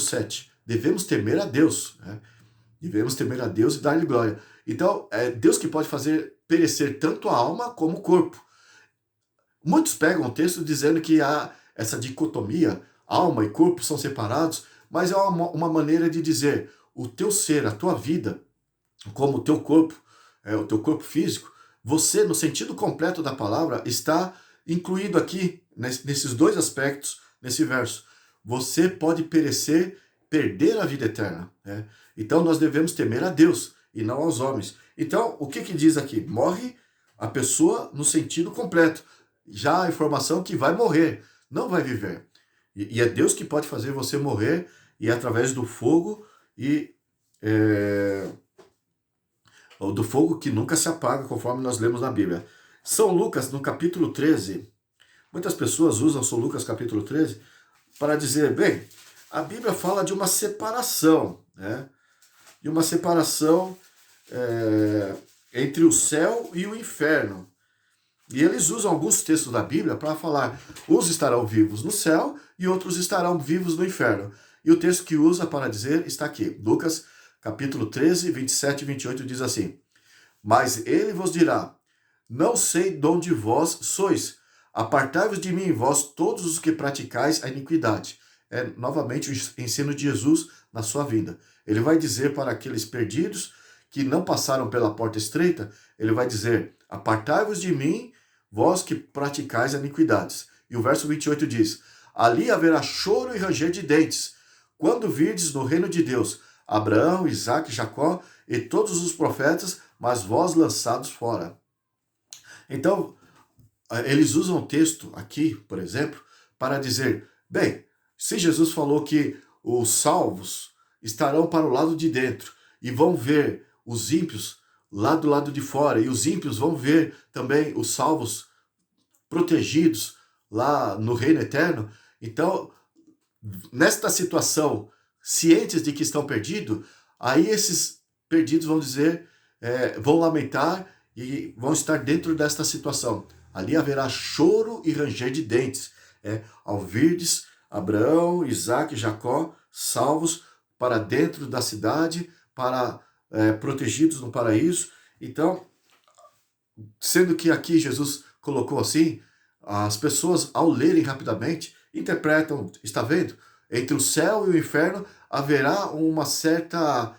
7. Devemos temer a Deus, né? Devemos temer a Deus e dar-lhe glória. Então, é Deus que pode fazer perecer tanto a alma como o corpo. Muitos pegam o texto dizendo que há essa dicotomia, alma e corpo são separados, mas é uma maneira de dizer: o teu ser, a tua vida, como o teu corpo físico, você, no sentido completo da palavra, está incluído aqui, nesses dois aspectos, nesse verso. Você pode perder a vida eterna, né? Então nós devemos temer a Deus e não aos homens. Então, o que diz aqui? Morre a pessoa no sentido completo. Já a informação que vai morrer, não vai viver. E é Deus que pode fazer você morrer, e é através do fogo do fogo que nunca se apaga, conforme nós lemos na Bíblia. São Lucas, no capítulo 13, muitas pessoas usam São Lucas capítulo 13 para dizer, bem, a Bíblia fala de uma separação, né? De uma separação entre o céu e o inferno. E eles usam alguns textos da Bíblia para falar: uns estarão vivos no céu e outros estarão vivos no inferno. E o texto que usa para dizer está aqui. Lucas, capítulo 13, 27 e 28 diz assim: Mas ele vos dirá: Não sei de onde vós sois. Apartai-vos de mim, vós todos os que praticais a iniquidade. É novamente o ensino de Jesus na sua vinda. Ele vai dizer para aqueles perdidos que não passaram pela porta estreita, ele vai dizer: Apartai-vos de mim, vós que praticais iniquidades. E o verso 28 diz: Ali haverá choro e ranger de dentes, quando virdes no reino de Deus Abraão, Isaque, Jacó e todos os profetas, mas vós lançados fora. Então, eles usam o texto aqui, por exemplo, para dizer, bem, se Jesus falou que os salvos estarão para o lado de dentro e vão ver os ímpios lá do lado de fora, e os ímpios vão ver também os salvos protegidos lá no reino eterno, então, nesta situação, cientes de que estão perdidos, aí esses perdidos vão dizer, vão lamentar e vão estar dentro desta situação. Ali haverá choro e ranger de dentes, ao virdes Abraão, Isaque e Jacó salvos para dentro da cidade, protegidos no paraíso. Então, sendo que aqui Jesus colocou assim, as pessoas, ao lerem rapidamente, interpretam, está vendo? Entre o céu e o inferno haverá uma certa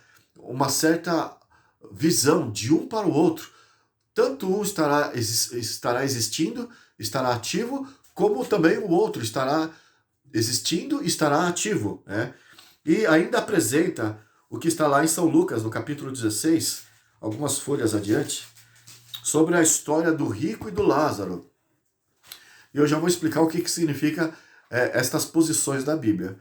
visão de um para o outro. Tanto um estará existindo, estará ativo, como também o outro estará existindo, estará ativo, né? E ainda apresenta o que está lá em São Lucas, no capítulo 16, algumas folhas adiante, sobre a história do rico e do Lázaro. E eu já vou explicar o que significa estas posições da Bíblia.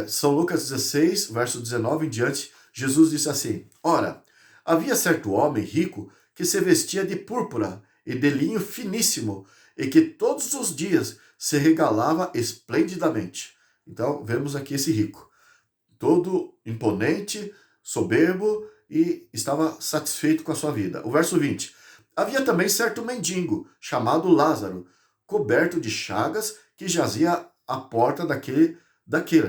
São Lucas 16, verso 19 em diante, Jesus disse assim: Ora, havia certo homem rico que se vestia de púrpura e de linho finíssimo, e que todos os dias se regalava esplendidamente. Então, vemos aqui esse rico, todo imponente, soberbo, e estava satisfeito com a sua vida. O verso 20. Havia também certo mendigo, chamado Lázaro, coberto de chagas, que jazia à porta daquele,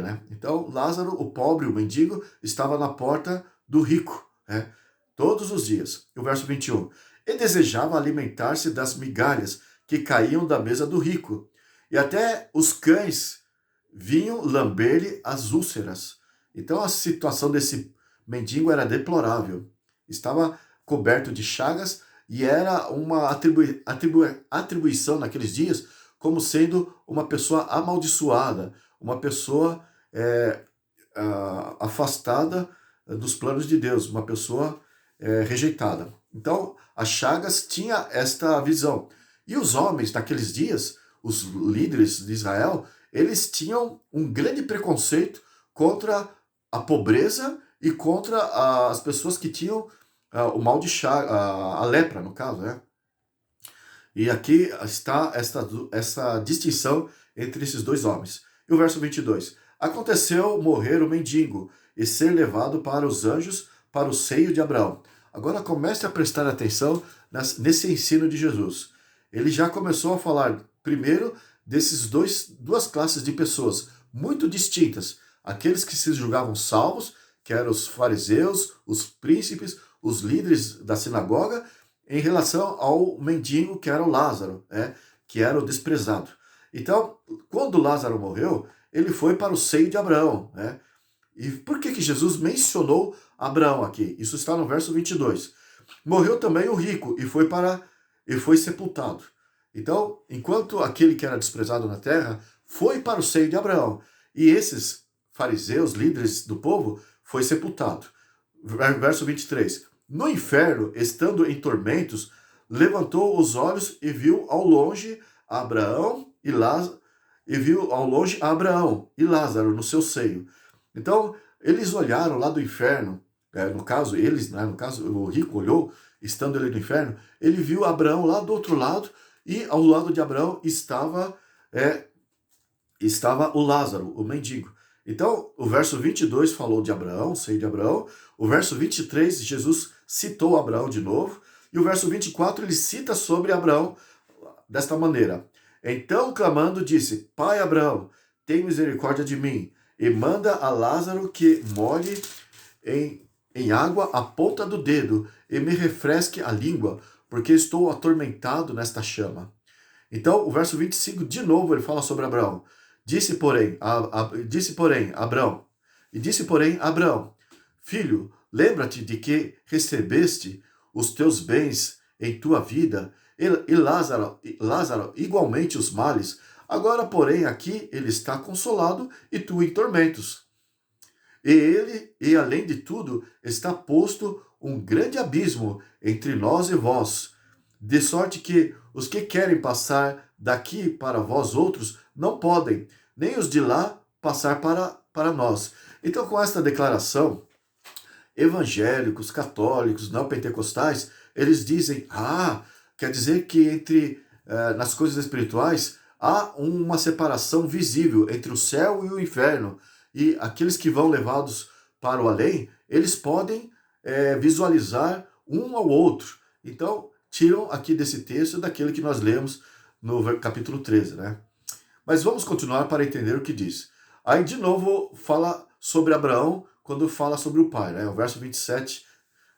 né? Então, Lázaro, o pobre, o mendigo, estava na porta do rico, né? Todos os dias. O verso 21. E desejava alimentar-se das migalhas que caíam da mesa do rico. E até os cães vinham lamber-lhe as úlceras. Então a situação desse mendigo era deplorável. Estava coberto de chagas e era uma atribuição naqueles dias como sendo uma pessoa amaldiçoada, uma pessoa afastada dos planos de Deus, uma pessoa rejeitada. Então, as chagas tinha esta visão. E os homens daqueles dias, os líderes de Israel, eles tinham um grande preconceito contra a pobreza e contra as pessoas que tinham o mal de chaga, a lepra, no caso, né? E aqui está essa distinção entre esses dois homens. E o verso 22. Aconteceu morrer o mendigo e ser levado para os anjos para o seio de Abraão. Agora comece a prestar atenção nesse ensino de Jesus. Ele já começou a falar, primeiro, duas classes de pessoas muito distintas. Aqueles que se julgavam salvos, que eram os fariseus, os príncipes, os líderes da sinagoga, em relação ao mendigo que era o Lázaro, que era o desprezado. Então, quando Lázaro morreu, ele foi para o seio de Abraão. E por que Jesus mencionou Abraão aqui? Isso está no verso 22. Morreu também o rico e foi sepultado. Então, enquanto aquele que era desprezado na terra foi para o seio de Abraão, e esses fariseus, líderes do povo, foi sepultado. Verso 23. No inferno, estando em tormentos, levantou os olhos e viu ao longe Abraão e Lázaro, no seu seio. Então, eles olharam lá do inferno, no caso, o rico olhou, estando ele no inferno, ele viu Abraão lá do outro lado, e ao lado de Abraão estava o Lázaro, o mendigo. Então, o verso 22 falou de Abraão, seio de Abraão. O verso 23, Jesus citou Abraão de novo. E o verso 24, ele cita sobre Abraão desta maneira. Então, clamando, disse: Pai Abraão, tem misericórdia de mim, e manda a Lázaro que molhe em água a ponta do dedo, e me refresque a língua, porque estou atormentado nesta chama. Então, o verso 25, de novo, ele fala sobre Abraão. Disse, porém, Abraão, filho, lembra-te de que recebeste os teus bens em tua vida, e Lázaro igualmente os males. Agora, porém, aqui ele está consolado e tu em tormentos. E além de tudo, está posto um grande abismo entre nós e vós, de sorte que os que querem passar daqui para vós outros não podem, nem os de lá passar para nós. Então, com esta declaração, evangélicos, católicos, neopentecostais, eles dizem, quer dizer que nas coisas espirituais há uma separação visível entre o céu e o inferno, e aqueles que vão levados para o além, eles podem visualizar um ao outro. Então, tiram aqui desse texto daquele que nós lemos no capítulo 13, né? Mas vamos continuar para entender o que diz. Aí, de novo, fala sobre Abraão quando fala sobre o pai, né? O verso 27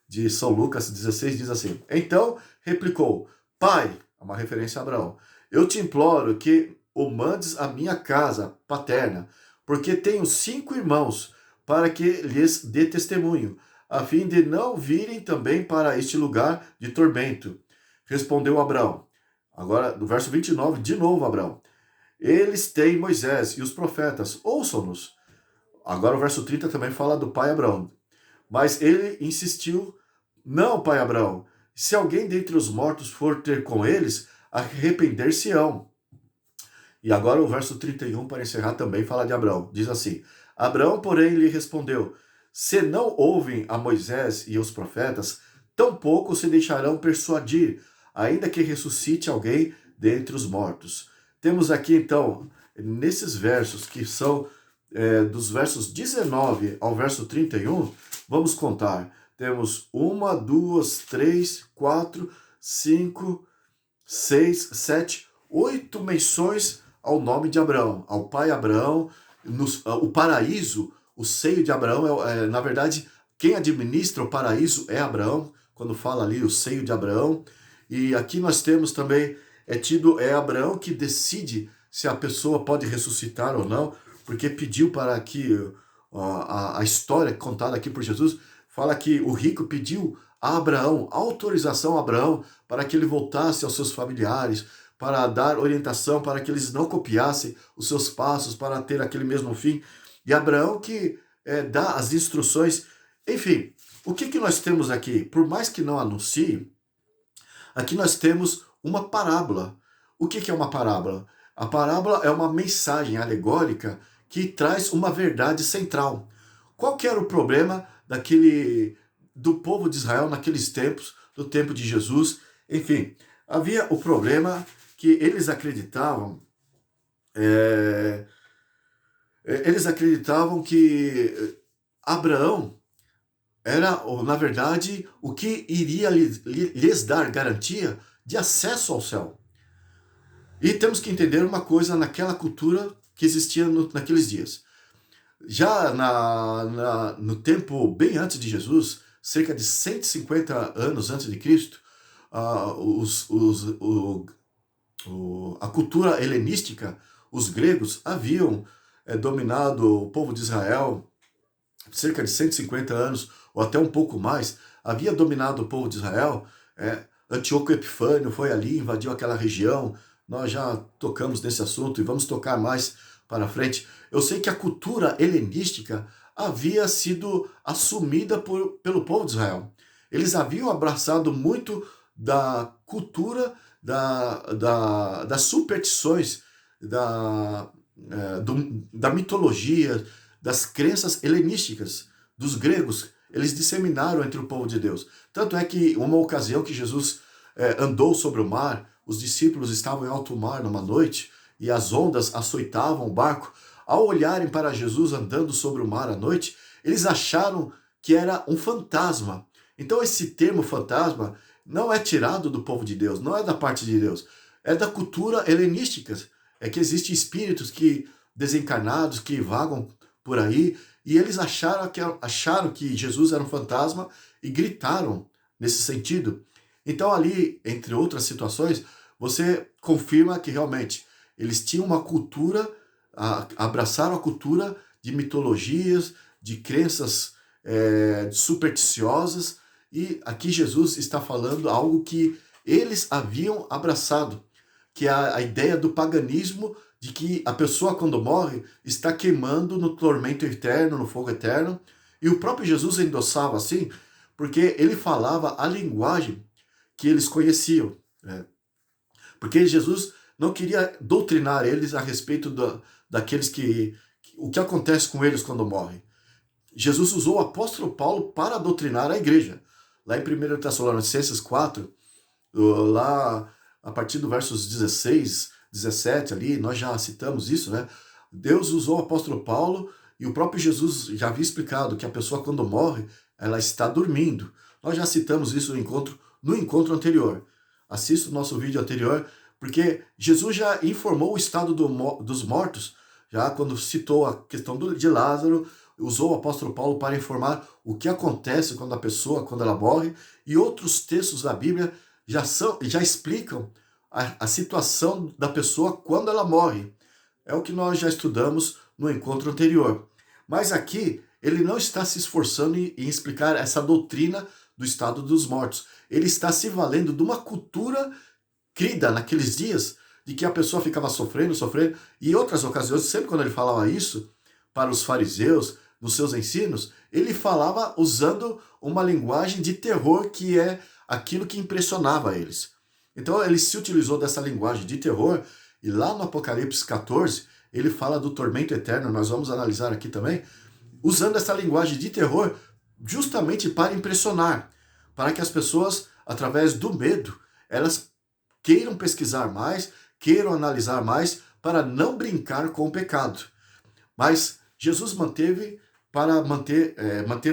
de São Lucas 16 diz assim: Então replicou: Pai, é uma referência a Abraão, eu te imploro que o mandes à minha casa paterna, porque tenho 5 irmãos, para que lhes dê testemunho, a fim de não virem também para este lugar de tormento. Respondeu Abraão. Agora, no verso 29, de novo Abraão. Eles têm Moisés e os profetas, ouçam-nos. Agora o verso 30 também fala do pai Abraão. Mas ele insistiu, não, pai Abraão, se alguém dentre os mortos for ter com eles, arrepender-se-ão. E agora o verso 31, para encerrar, também fala de Abraão. Diz assim, Abraão, porém, lhe respondeu, se não ouvem a Moisés e os profetas, tampouco se deixarão persuadir, ainda que ressuscite alguém dentre os mortos. Temos aqui, então, nesses versos, que são dos versos 19 ao verso 31, vamos contar. Temos 1, 2, 3, 4, 5, 6, 7, 8 menções ao nome de Abraão, ao pai Abraão, o paraíso, o seio de Abraão, na verdade, quem administra o paraíso é Abraão, quando fala ali o seio de Abraão. E aqui nós temos também, é Abraão que decide se a pessoa pode ressuscitar ou não, porque pediu para que a história contada aqui por Jesus fala que o rico pediu a Abraão, autorização a Abraão, para que ele voltasse aos seus familiares, para dar orientação, para que eles não copiassem os seus passos, para ter aquele mesmo fim. E Abraão que dá as instruções. Enfim, o que nós temos aqui? Por mais que não anuncie, aqui nós temos uma parábola. O que é uma parábola? A parábola é uma mensagem alegórica que traz uma verdade central. Qual que era o problema do povo de Israel naqueles tempos, do tempo de Jesus? Enfim, havia o problema que eles acreditavam que Abraão era, na verdade, o que iria lhes dar garantia de acesso ao céu. E temos que entender uma coisa naquela cultura que existia naqueles dias. Já no tempo bem antes de Jesus, cerca de 150 anos antes de Cristo, a cultura helenística, os gregos haviam dominado o povo de Israel cerca de 150 anos, ou até um pouco mais, havia dominado o povo de Israel. Antíoco Epifânio foi ali, invadiu aquela região. Nós já tocamos nesse assunto e vamos tocar mais para frente. Eu sei que a cultura helenística havia sido assumida pelo povo de Israel. Eles haviam abraçado muito da cultura, das superstições, da mitologia, das crenças helenísticas dos gregos. Eles disseminaram entre o povo de Deus. Tanto é que uma ocasião que Jesus andou sobre o mar, os discípulos estavam em alto mar numa noite e as ondas açoitavam o barco. Ao olharem para Jesus andando sobre o mar à noite, eles acharam que era um fantasma. Então esse termo fantasma não é tirado do povo de Deus, não é da parte de Deus, é da cultura helenística. É que existem espíritos desencarnados que vagam por aí, e eles acharam que Jesus era um fantasma e gritaram nesse sentido. Então ali, entre outras situações, você confirma que realmente eles tinham uma cultura, abraçaram a cultura de mitologias, de crenças supersticiosas, e aqui Jesus está falando algo que eles haviam abraçado, que é a ideia do paganismo, de que a pessoa quando morre está queimando no tormento eterno, no fogo eterno. E o próprio Jesus endossava assim, porque ele falava a linguagem que eles conheciam. Porque Jesus não queria doutrinar eles a respeito daqueles o que acontece com eles quando morrem. Jesus usou o apóstolo Paulo para doutrinar a igreja. Lá em 1 Tessalonicenses 4, lá a partir do versos 16, 17 ali, nós já citamos isso, né? Deus usou o apóstolo Paulo e o próprio Jesus já havia explicado que a pessoa quando morre, ela está dormindo. Nós já citamos isso no encontro anterior. Assista o nosso vídeo anterior, porque Jesus já informou o estado dos mortos, já quando citou a questão de Lázaro, usou o apóstolo Paulo para informar o que acontece quando ela morre, e outros textos da Bíblia já explicam a situação da pessoa quando ela morre. É o que nós já estudamos no encontro anterior. Mas aqui, ele não está se esforçando em explicar essa doutrina do estado dos mortos. Ele está se valendo de uma cultura crida naqueles dias, de que a pessoa ficava sofrendo, sofrendo. E em outras ocasiões, sempre quando ele falava isso para os fariseus, nos seus ensinos, ele falava usando uma linguagem de terror, que é aquilo que impressionava eles. Então ele se utilizou dessa linguagem de terror, e lá no Apocalipse 14, ele fala do tormento eterno, nós vamos analisar aqui também, usando essa linguagem de terror justamente para impressionar, para que as pessoas, através do medo, elas queiram pesquisar mais, queiram analisar mais, para não brincar com o pecado. Mas Jesus manteve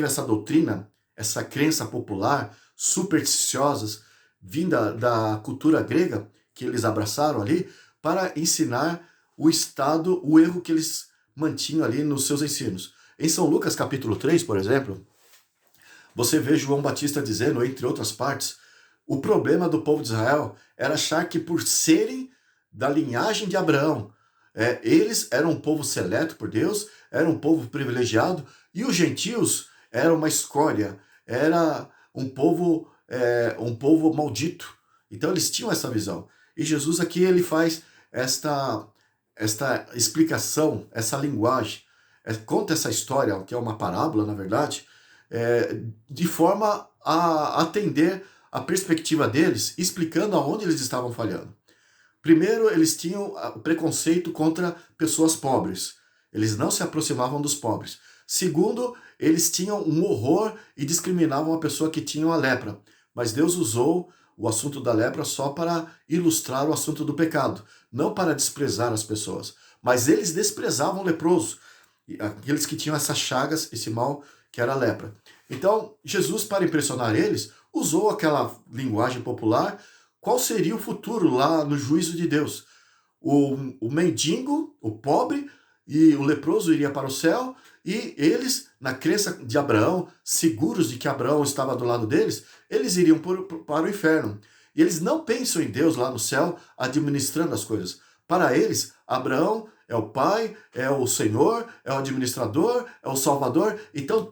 essa doutrina, essa crença popular, supersticiosas, vinda da cultura grega, que eles abraçaram ali, para ensinar o erro que eles mantinham ali nos seus ensinos. Em São Lucas capítulo 3, por exemplo, você vê João Batista dizendo, entre outras partes, o problema do povo de Israel era achar que por serem da linhagem de Abraão, eles eram um povo seleto por Deus, eram um povo privilegiado, e os gentios eram uma escória, era um povo maldito. Então eles tinham essa visão. E Jesus aqui ele faz esta explicação, essa linguagem, conta essa história, que é uma parábola, na verdade, de forma a atender a perspectiva deles, explicando aonde eles estavam falhando. Primeiro, eles tinham preconceito contra pessoas pobres. Eles não se aproximavam dos pobres. Segundo, eles tinham um horror e discriminavam a pessoa que tinha a lepra. Mas Deus usou o assunto da lepra só para ilustrar o assunto do pecado, não para desprezar as pessoas. Mas eles desprezavam o leproso, aqueles que tinham essas chagas, esse mal que era a lepra. Então, Jesus, para impressionar eles, usou aquela linguagem popular. Qual seria o futuro lá no juízo de Deus? O mendigo, o pobre e o leproso iria para o céu, e eles, na crença de Abraão, seguros de que Abraão estava do lado deles, eles iriam para o inferno. E eles não pensam em Deus lá no céu administrando as coisas. Para eles, Abraão é o pai, é o Senhor, é o administrador, é o Salvador. Então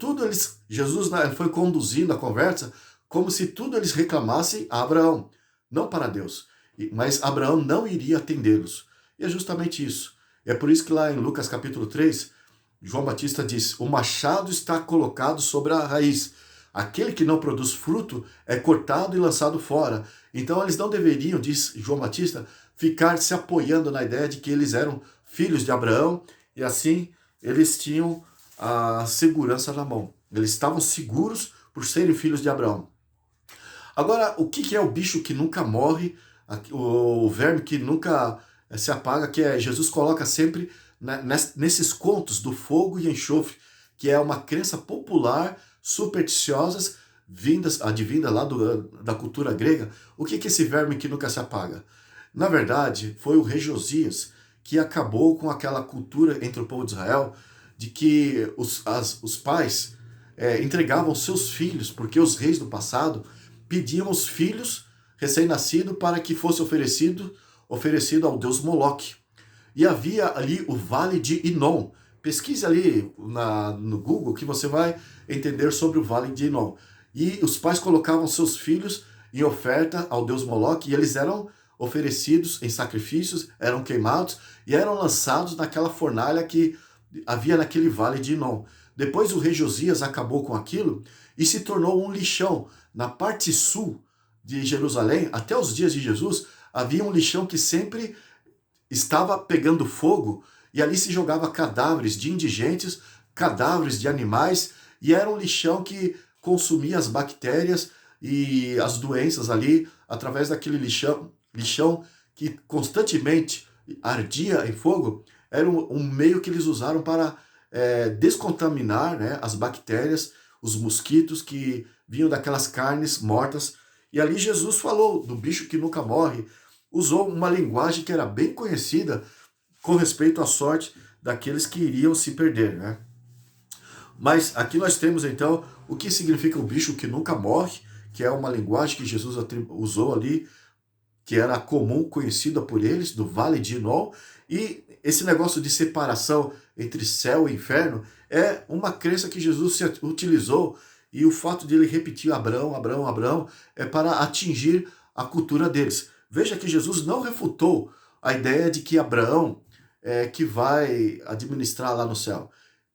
Jesus foi conduzindo a conversa como se tudo eles reclamassem a Abraão, não para Deus. Mas Abraão não iria atendê-los. E é justamente isso. É por isso que lá em Lucas capítulo 3, João Batista diz, o machado está colocado sobre a raiz. Aquele que não produz fruto é cortado e lançado fora. Então eles não deveriam, diz João Batista, ficar se apoiando na ideia de que eles eram filhos de Abraão, e assim eles tinham a segurança na mão. Eles estavam seguros por serem filhos de Abraão. Agora, o que é o bicho que nunca morre, o verme que nunca se apaga, que Jesus coloca sempre nesses contos do fogo e enxofre, que é uma crença popular, supersticiosas, advinda lá da cultura grega. O que é esse verme que nunca se apaga? Na verdade, foi o rei Josias que acabou com aquela cultura entre o povo de Israel de que os pais entregavam seus filhos, porque os reis do passado pediam os filhos recém-nascidos para que fosse oferecido ao deus Moloque. E havia ali o Vale de Inom. Pesquise ali no Google que você vai entender sobre o Vale de Inom. E os pais colocavam seus filhos em oferta ao deus Moloque, e eles eram oferecidos em sacrifícios, eram queimados e eram lançados naquela fornalha que havia naquele Vale de Inom. Depois o rei Josias acabou com aquilo e se tornou um lixão. Na parte sul de Jerusalém, até os dias de Jesus, havia um lixão que sempre estava pegando fogo, e ali se jogava cadáveres de indigentes, cadáveres de animais, e era um lixão que consumia as bactérias e as doenças ali, através daquele lixão que constantemente ardia em fogo. Era um meio que eles usaram para descontaminar, né, as bactérias, os mosquitos que vinham daquelas carnes mortas. E ali Jesus falou do bicho que nunca morre, usou uma linguagem que era bem conhecida com respeito à sorte daqueles que iriam se perder, né? Mas aqui nós temos então o que significa o bicho que nunca morre, que é uma linguagem que Jesus usou ali, que era comum, conhecida por eles, do Vale de Inom. E esse negócio de separação entre céu e inferno é uma crença que Jesus se utilizou, e o fato de ele repetir Abraão, Abraão, Abraão, é para atingir a cultura deles. Veja que Jesus não refutou a ideia de que Abraão é que vai administrar lá no céu.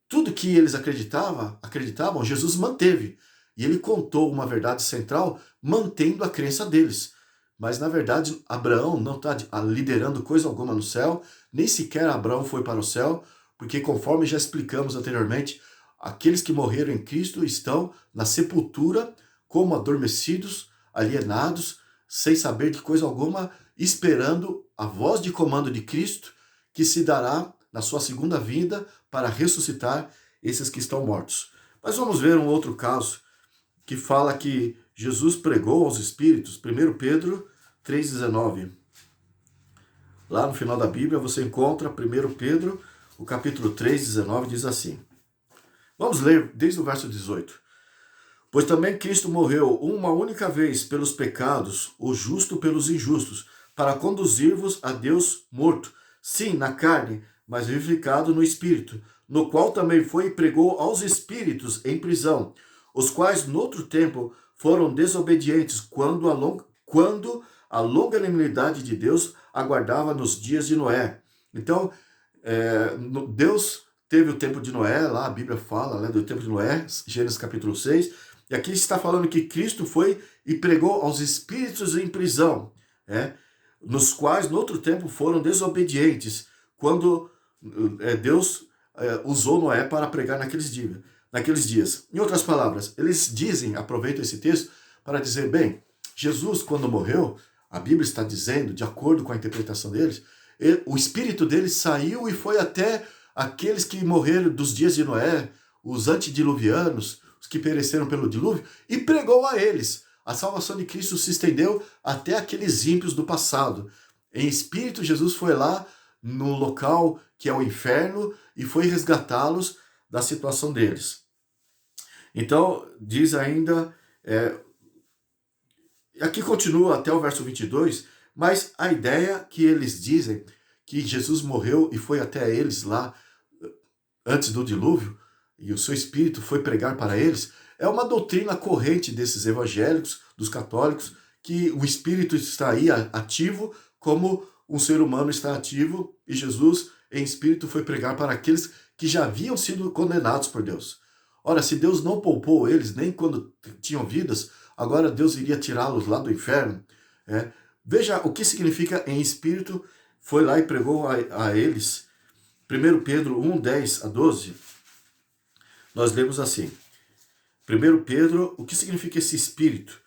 Tudo que eles acreditavam, Jesus manteve. E ele contou uma verdade central, mantendo a crença deles. Mas, na verdade, Abraão não está liderando coisa alguma no céu, nem sequer Abraão foi para o céu, porque, conforme já explicamos anteriormente, aqueles que morreram em Cristo estão na sepultura, como adormecidos, alienados, sem saber de coisa alguma, esperando a voz de comando de Cristo, que se dará na sua segunda vinda para ressuscitar esses que estão mortos. Mas vamos ver um outro caso que fala que Jesus pregou aos espíritos, 1 Pedro 3,19. Lá no final da Bíblia você encontra 1 Pedro, o capítulo 3,19, diz assim. Vamos ler desde o verso 18. Pois também Cristo morreu uma única vez pelos pecados, o justo pelos injustos, para conduzir-vos a Deus morto, sim, na carne, mas vivificado no Espírito, no qual também foi e pregou aos espíritos em prisão, os quais noutro tempo foram desobedientes, quando a longanimidade de Deus aguardava nos dias de Noé. Então, Deus teve o tempo de Noé, lá a Bíblia fala, né, do tempo de Noé, Gênesis capítulo 6, e aqui está falando que Cristo foi e pregou aos espíritos em prisão, nos quais, no outro tempo, foram desobedientes, quando Deus usou Noé para pregar naqueles dias. Em outras palavras, eles dizem, aproveitam esse texto para dizer, bem, Jesus, quando morreu, a Bíblia está dizendo, de acordo com a interpretação deles, o espírito dele saiu e foi até aqueles que morreram dos dias de Noé, os antediluvianos, os que pereceram pelo dilúvio, e pregou a eles. A salvação de Cristo se estendeu até aqueles ímpios do passado. Em espírito, Jesus foi lá no local que é o inferno e foi resgatá-los da situação deles. Então, diz ainda, aqui continua até o verso 22, mas a ideia que eles dizem que Jesus morreu e foi até eles lá antes do dilúvio, e o seu espírito foi pregar para eles, é uma doutrina corrente desses evangélicos, dos católicos, que o espírito está aí ativo, como um ser humano está ativo, e Jesus, em espírito, foi pregar para aqueles que já haviam sido condenados por Deus. Ora, se Deus não poupou eles, nem quando tinham vidas, agora Deus iria tirá-los lá do inferno. Veja o que significa em espírito, foi lá e pregou a eles. 1 Pedro 1, 10 a 12, nós lemos assim. 1 Pedro, o que significa esse espírito?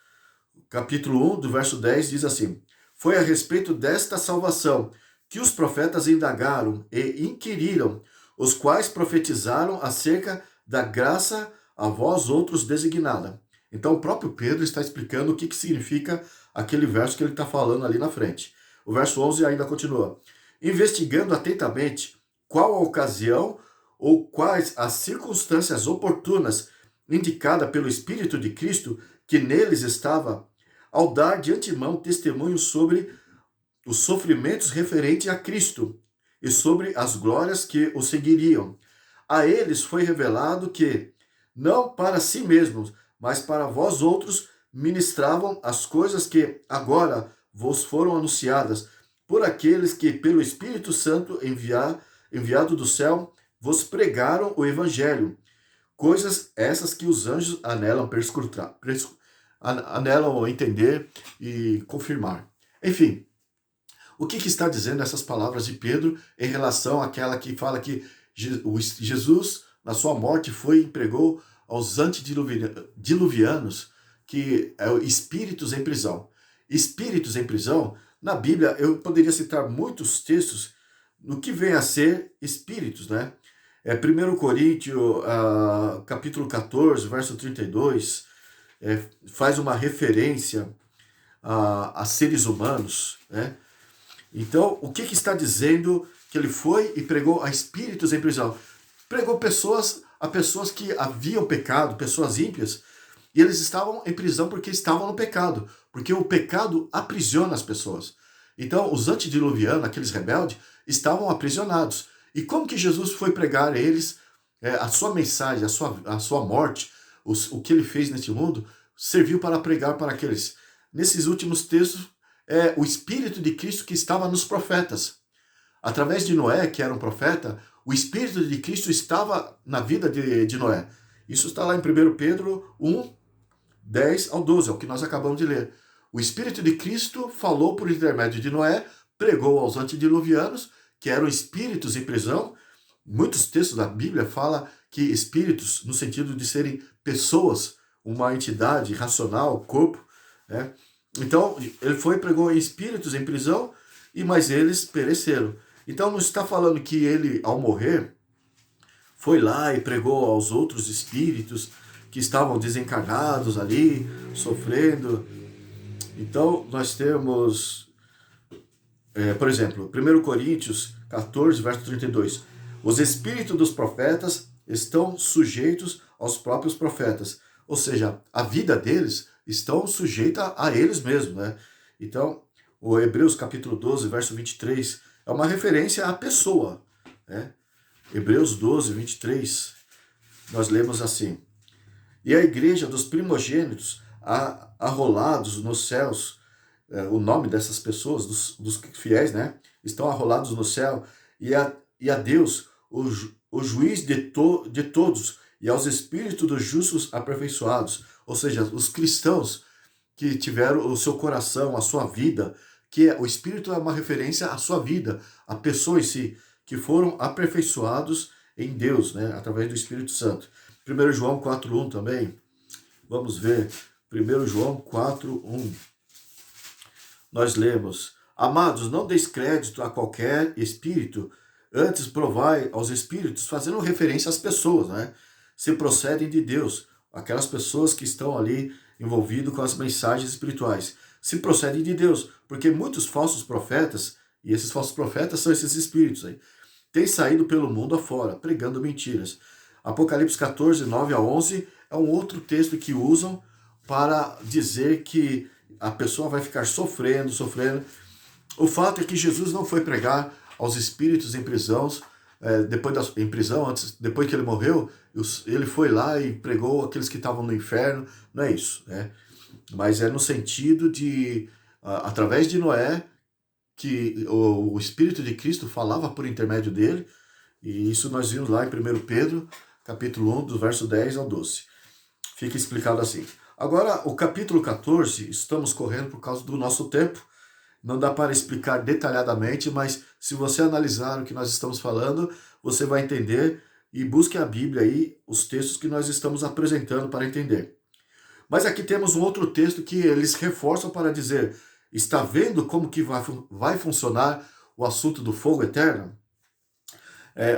Capítulo 1, do verso 10, diz assim. Foi a respeito desta salvação que os profetas indagaram e inquiriram, os quais profetizaram acerca da graça a vós outros designada. Então o próprio Pedro está explicando o que significa aquele verso que ele está falando ali na frente. O verso 11 ainda continua. Investigando atentamente qual a ocasião ou quais as circunstâncias oportunas indicada pelo Espírito de Cristo que neles estava, ao dar de antemão testemunho sobre os sofrimentos referentes a Cristo e sobre as glórias que o seguiriam. A eles foi revelado que, não para si mesmos, mas para vós outros, ministravam as coisas que agora vos foram anunciadas por aqueles que, pelo Espírito Santo enviado do céu, vos pregaram o Evangelho. Coisas essas que os anjos anelam entender e confirmar. Enfim, o que está dizendo essas palavras de Pedro em relação àquela que fala que Jesus, na sua morte, foi e pregou aos antediluvianos, que é espíritos em prisão. Espíritos em prisão, na Bíblia, eu poderia citar muitos textos no que vem a ser espíritos, né? 1 Coríntios, capítulo 14, verso 32, faz uma referência a seres humanos, né? Então, o que está dizendo que ele foi e pregou a espíritos em prisão? Pregou a pessoas que haviam pecado, pessoas ímpias, e eles estavam em prisão porque estavam no pecado, porque o pecado aprisiona as pessoas. Então, os antediluvianos, aqueles rebeldes, estavam aprisionados. E como que Jesus foi pregar a eles a sua mensagem, a sua morte, o que ele fez neste mundo, serviu para pregar para aqueles. Nesses últimos textos, é o Espírito de Cristo que estava nos profetas. Através de Noé, que era um profeta, o Espírito de Cristo estava na vida de Noé. Isso está lá em 1 Pedro 1, 10 ao 12, é o que nós acabamos de ler. O Espírito de Cristo falou por intermédio de Noé, pregou aos antediluvianos, que eram espíritos em prisão. Muitos textos da Bíblia falam que espíritos, no sentido de serem pessoas, uma entidade racional, corpo, né? Então, ele foi e pregou espíritos em prisão, mas eles pereceram. Então, não está falando que ele, ao morrer, foi lá e pregou aos outros espíritos que estavam desencarnados ali, sofrendo. Então, nós temos, por exemplo, 1 Coríntios 14, verso 32. Os espíritos dos profetas estão sujeitos aos próprios profetas. Ou seja, a vida deles estão sujeita a eles mesmos, né? Então, o Hebreus capítulo 12, verso 23, é uma referência à pessoa, né? Hebreus 12, 23, nós lemos assim: e a igreja dos primogênitos arrolados nos céus, o nome dessas pessoas, dos fiéis, né? Estão arrolados no céu, e a Deus, o juiz de todos, e aos espíritos dos justos aperfeiçoados, ou seja, os cristãos que tiveram o seu coração, a sua vida, o Espírito é uma referência à sua vida, a pessoa em si, que foram aperfeiçoados em Deus, né, através do Espírito Santo. 1 João 4:1 também, vamos ver, 1 João 4:1, nós lemos: amados, não deis crédito a qualquer espírito, antes provai aos espíritos, fazendo referência às pessoas, né, se procedem de Deus, aquelas pessoas que estão ali envolvidas com as mensagens espirituais, se procedem de Deus, porque muitos falsos profetas, e esses falsos profetas são esses espíritos aí, têm saído pelo mundo afora, pregando mentiras. Apocalipse 14, 9 a 11 é um outro texto que usam para dizer que a pessoa vai ficar sofrendo. O fato é que Jesus não foi pregar aos espíritos em prisão, depois que ele morreu, ele foi lá e pregou aqueles que estavam no inferno. Não é isso, né? Mas é no sentido de, através de Noé, que o Espírito de Cristo falava por intermédio dele, e isso nós vimos lá em 1 Pedro, capítulo 1, do verso 10 ao 12. Fica explicado assim. Agora, o capítulo 14, estamos correndo por causa do nosso tempo, não dá para explicar detalhadamente, mas se você analisar o que nós estamos falando, você vai entender, e busque a Bíblia aí, os textos que nós estamos apresentando para entender. Mas aqui temos um outro texto que eles reforçam para dizer: está vendo como que vai funcionar o assunto do fogo eterno?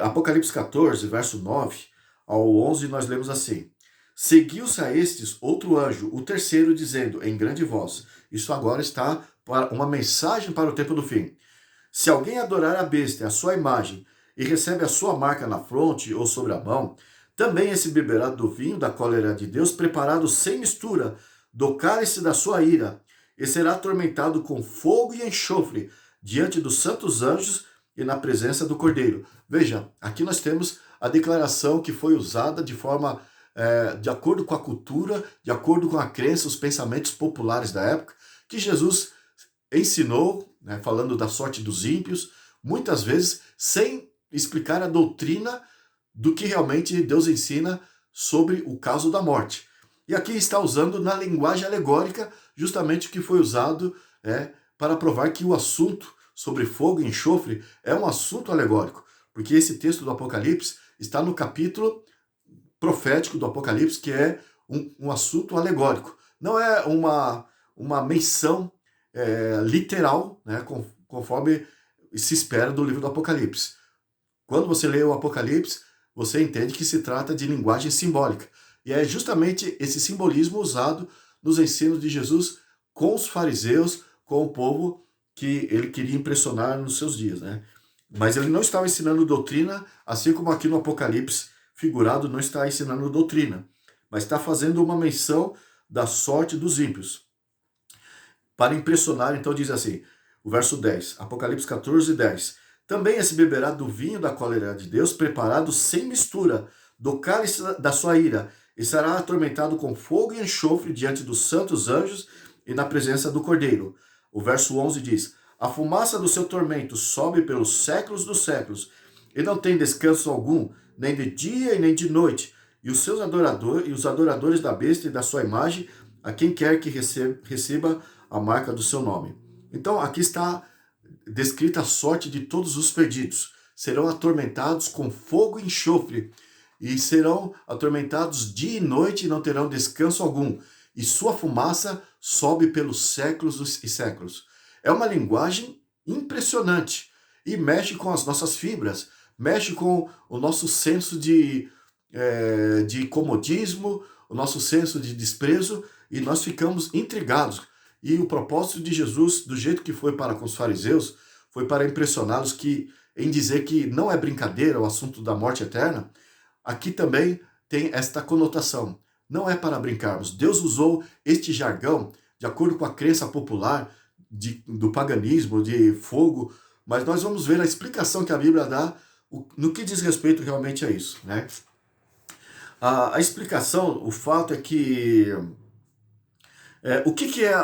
Apocalipse 14, verso 9 ao 11, nós lemos assim: seguiu-se a estes outro anjo, o terceiro, dizendo em grande voz. Isso agora está para uma mensagem para o tempo do fim: se alguém adorar a besta, a sua imagem, e recebe a sua marca na fronte ou sobre a mão, também esse beberá do vinho da cólera de Deus, preparado sem mistura, do cálice da sua ira, e será atormentado com fogo e enxofre, diante dos santos anjos e na presença do Cordeiro. Veja, aqui nós temos a declaração que foi usada de forma, de acordo com a cultura, de acordo com a crença, os pensamentos populares da época, que Jesus ensinou, né, falando da sorte dos ímpios, muitas vezes sem explicar a doutrina do que realmente Deus ensina sobre o caso da morte. E aqui está usando na linguagem alegórica justamente o que foi usado para provar que o assunto sobre fogo e enxofre é um assunto alegórico, porque esse texto do Apocalipse está no capítulo profético do Apocalipse, que é um assunto alegórico. Não é uma menção literal, né, conforme se espera do livro do Apocalipse. Quando você lê o Apocalipse, você entende que se trata de linguagem simbólica. E é justamente esse simbolismo usado nos ensinos de Jesus com os fariseus, com o povo que ele queria impressionar nos seus dias, né? Mas ele não estava ensinando doutrina, assim como aqui no Apocalipse figurado não está ensinando doutrina, mas está fazendo uma menção da sorte dos ímpios. Para impressionar, então diz assim, o verso 10, Apocalipse 14, 10. Também esse beberá do vinho da cólera de Deus, preparado sem mistura, do cálice da sua ira, e será atormentado com fogo e enxofre diante dos santos anjos e na presença do Cordeiro. O verso 11 diz: a fumaça do seu tormento sobe pelos séculos dos séculos, e não tem descanso algum, nem de dia e nem de noite. E os seus adoradores, e os adoradores da besta e da sua imagem, a quem quer que receba a marca do seu nome. Então, aqui está descrita a sorte de todos os perdidos. Serão atormentados com fogo e enxofre, e serão atormentados dia e noite e não terão descanso algum. E sua fumaça sobe pelos séculos e séculos. É uma linguagem impressionante e mexe com as nossas fibras, mexe com o nosso senso de comodismo, o nosso senso de desprezo, e nós ficamos intrigados. E o propósito de Jesus, do jeito que foi para com os fariseus, foi para impressioná-los em dizer que não é brincadeira o assunto da morte eterna. Aqui também tem esta conotação. Não é para brincarmos. Deus usou este jargão de acordo com a crença popular do paganismo, de fogo, mas nós vamos ver a explicação que a Bíblia dá no que diz respeito realmente a isso, né? A explicação, o fato é que o que é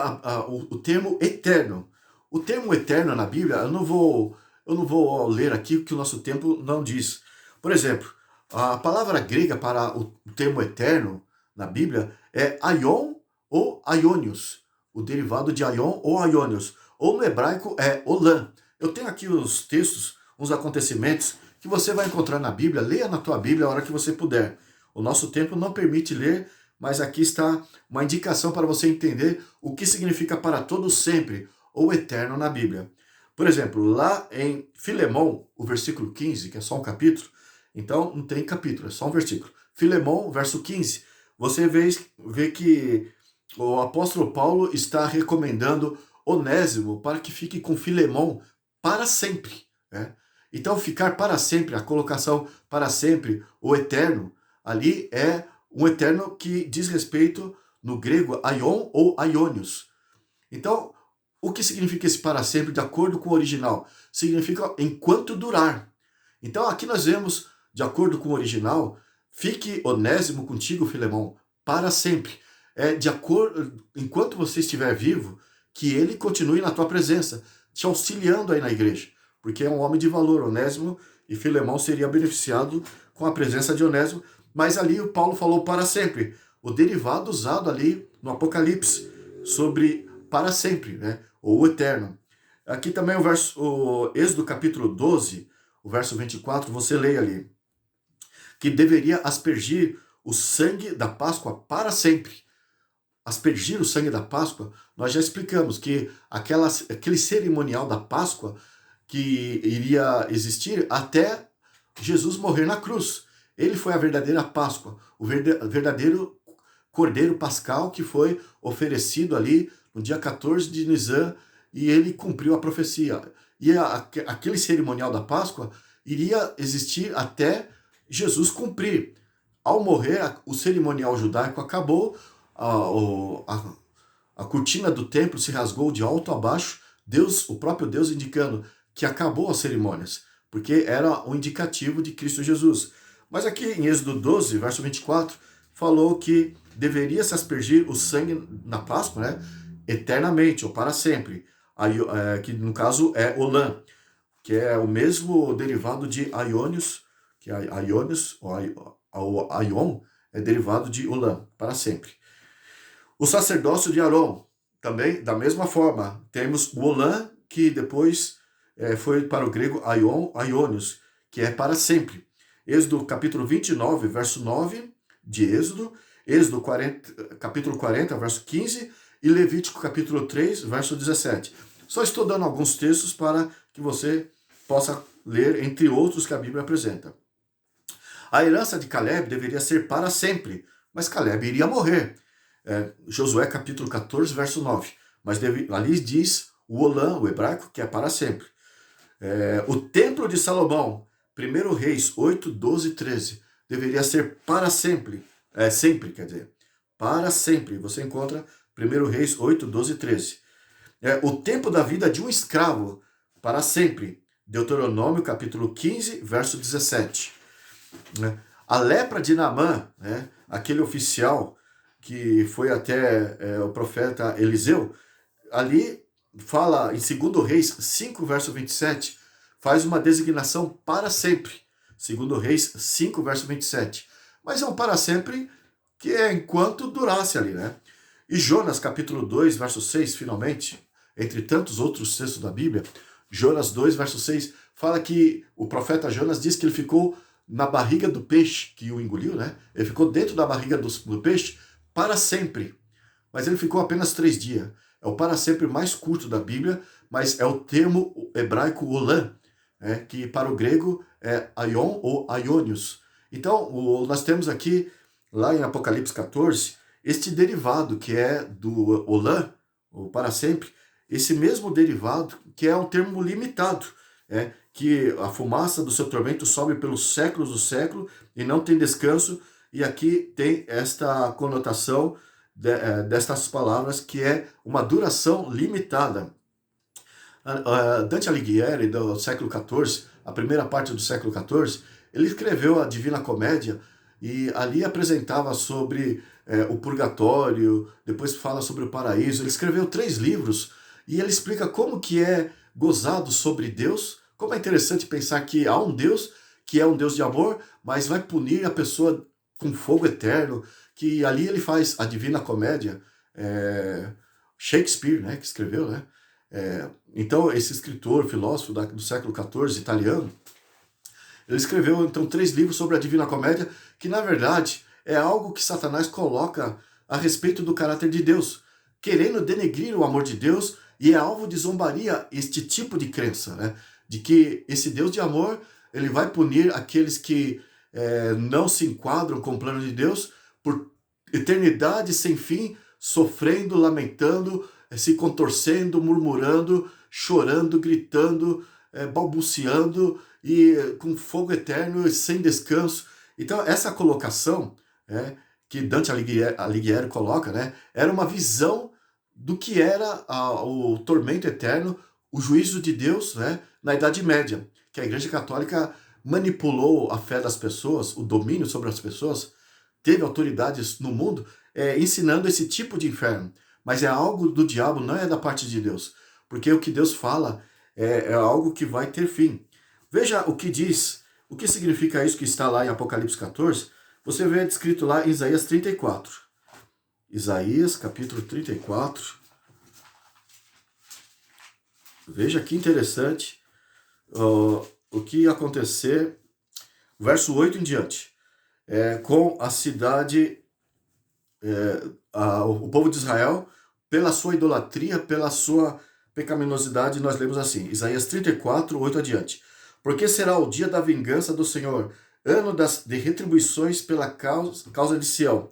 o termo eterno? O termo eterno na Bíblia, eu não vou ler aqui o que o nosso tempo não diz. Por exemplo, a palavra grega para o termo eterno na Bíblia é aion ou aionios, o derivado de aion ou aionios, ou no hebraico é olam. Eu tenho aqui os textos, uns acontecimentos que você vai encontrar na Bíblia. Leia na tua Bíblia a hora que você puder. O nosso tempo não permite ler, mas aqui está uma indicação para você entender o que significa para todo sempre, ou eterno na Bíblia. Por exemplo, lá em Filemão, o versículo 15, que é só um capítulo, então não tem capítulo, é só um versículo. Filemão, verso 15, você vê que o apóstolo Paulo está recomendando Onésimo para que fique com Filemão para sempre, né? Então, ficar para sempre, a colocação para sempre, o eterno, ali é um eterno que diz respeito, no grego, aion ou aionios. Então, o que significa esse para sempre, de acordo com o original? Significa enquanto durar. Então, aqui nós vemos, de acordo com o original, fique Onésimo contigo, Filemão, para sempre. De acordo, enquanto você estiver vivo, que ele continue na tua presença, te auxiliando aí na igreja. Porque é um homem de valor, Onésimo, e Filemão seria beneficiado com a presença de Onésimo. Mas ali o Paulo falou para sempre, o derivado usado ali no Apocalipse, sobre para sempre, né? Ou o eterno. Aqui também o Êxodo capítulo 12, o verso 24, você lê ali, que deveria aspergir o sangue da Páscoa para sempre. Aspergir o sangue da Páscoa, nós já explicamos que aquele cerimonial da Páscoa que iria existir até Jesus morrer na cruz. Ele foi a verdadeira Páscoa, o verdadeiro Cordeiro Pascal que foi oferecido ali no dia 14 de Nisan, e ele cumpriu a profecia. E aquele cerimonial da Páscoa iria existir até Jesus cumprir. Ao morrer, o cerimonial judaico acabou, a cortina do templo se rasgou de alto a baixo, o próprio Deus indicando que acabou as cerimônias, porque era um indicativo de Cristo Jesus. Mas aqui em Êxodo 12, verso 24, falou que deveria se aspergir o sangue na Páscoa, né, eternamente, ou para sempre, que no caso é olam, que é o mesmo derivado de aionios, que é aionios, ou aion, é derivado de olam, para sempre. O sacerdócio de Arão, também, da mesma forma, temos o olam, que depois foi para o grego aion, aionios, que é para sempre. Êxodo capítulo 29, verso 9 de Êxodo, Êxodo capítulo 40, verso 15, e Levítico capítulo 3, verso 17. Só estou dando alguns textos para que você possa ler, entre outros que a Bíblia apresenta. A herança de Caleb deveria ser para sempre, mas Caleb iria morrer. Josué capítulo 14, verso 9. Mas ali diz o olam, o hebraico, que é para sempre. O templo de Salomão, 1 Reis 8, 12 e 13, deveria ser para sempre. Sempre, quer dizer, para sempre. Você encontra 1 Reis 8, 12 e 13. O tempo da vida de um escravo, para sempre. Deuteronômio capítulo 15, verso 17. A lepra de Naamã, aquele oficial que foi até o profeta Eliseu, ali fala em 2 Reis 5, verso 27, faz uma designação para sempre. 2 Reis 5, verso 27. Mas é um para sempre que é enquanto durasse ali, né? E Jonas, capítulo 2, verso 6, finalmente, entre tantos outros textos da Bíblia, Jonas 2, verso 6, fala que o profeta Jonas diz que ele ficou na barriga do peixe que o engoliu, né? Ele ficou dentro da barriga do peixe para sempre. Mas ele ficou apenas 3 dias. É o para sempre mais curto da Bíblia, mas é o termo hebraico olam, né? Que para o grego é aion ou aionios. Então, nós temos aqui, lá em Apocalipse 14, este derivado que é do olam, ou para sempre, esse mesmo derivado que é um termo limitado, que a fumaça do seu tormento sobe pelos séculos do século e não tem descanso, e aqui tem esta conotação destas palavras que é uma duração limitada. Dante Alighieri, do século XIV, a primeira parte do século XIV, ele escreveu a Divina Comédia e ali apresentava sobre o purgatório, depois fala sobre o paraíso. Ele escreveu 3 livros e ele explica como que é gozado sobre Deus, como é interessante pensar que há um Deus que é um Deus de amor, mas vai punir a pessoa com fogo eterno, que ali ele faz a Divina Comédia, Shakespeare, né, que escreveu, né? Então, esse escritor, filósofo do século XIV, italiano, ele escreveu, então, 3 livros sobre a Divina Comédia, que, na verdade, é algo que Satanás coloca a respeito do caráter de Deus, querendo denegrir o amor de Deus, e é alvo de zombaria este tipo de crença, né? De que esse Deus de amor, ele vai punir aqueles que não se enquadram com o plano de Deus por eternidade sem fim, sofrendo, lamentando, se contorcendo, murmurando, chorando, gritando, balbuciando e com fogo eterno e sem descanso. Então, essa colocação que Dante Alighieri coloca, né, era uma visão do que era o tormento eterno, o juízo de Deus, né, na Idade Média, que a Igreja Católica manipulou a fé das pessoas, o domínio sobre as pessoas, teve autoridades no mundo ensinando esse tipo de inferno. Mas é algo do diabo, não é da parte de Deus. Porque o que Deus fala é algo que vai ter fim. Veja o que diz, o que significa isso que está lá em Apocalipse 14. Você vê descrito lá em Isaías 34. Isaías, capítulo 34. Veja que interessante o que ia acontecer, verso 8 em diante, com a cidade, o povo de Israel, pela sua idolatria, pela sua pecaminosidade. Nós lemos assim, Isaías 34, 8 adiante. Porque será o dia da vingança do Senhor, ano de retribuições pela causa de Sião.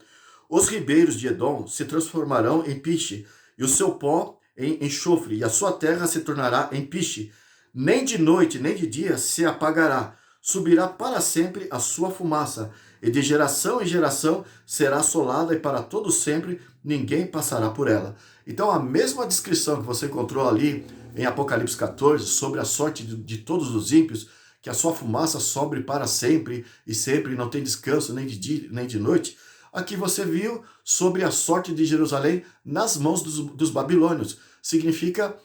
Os ribeiros de Edom se transformarão em piche, e o seu pó em enxofre, e a sua terra se tornará em piche. Nem de noite, nem de dia se apagará. Subirá para sempre a sua fumaça, e de geração em geração será assolada, e para todo sempre ninguém passará por ela. Então, a mesma descrição que você encontrou ali em Apocalipse 14, sobre a sorte de todos os ímpios, que a sua fumaça sobre para sempre, e sempre não tem descanso nem de dia nem de noite, aqui você viu sobre a sorte de Jerusalém nas mãos dos babilônios. Significa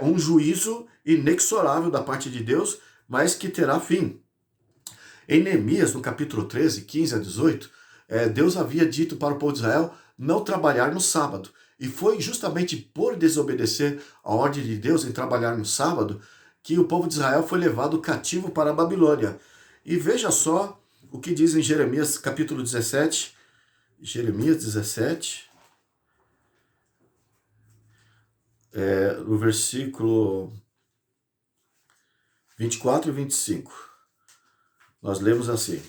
um juízo inexorável da parte de Deus, mas que terá fim. Em Neemias, no capítulo 13, 15 a 18, Deus havia dito para o povo de Israel não trabalhar no sábado. E foi justamente por desobedecer a ordem de Deus em trabalhar no sábado que o povo de Israel foi levado cativo para a Babilônia. E veja só o que diz em Jeremias, capítulo 17, Jeremias 17, no versículo 24 e 25. Nós lemos assim: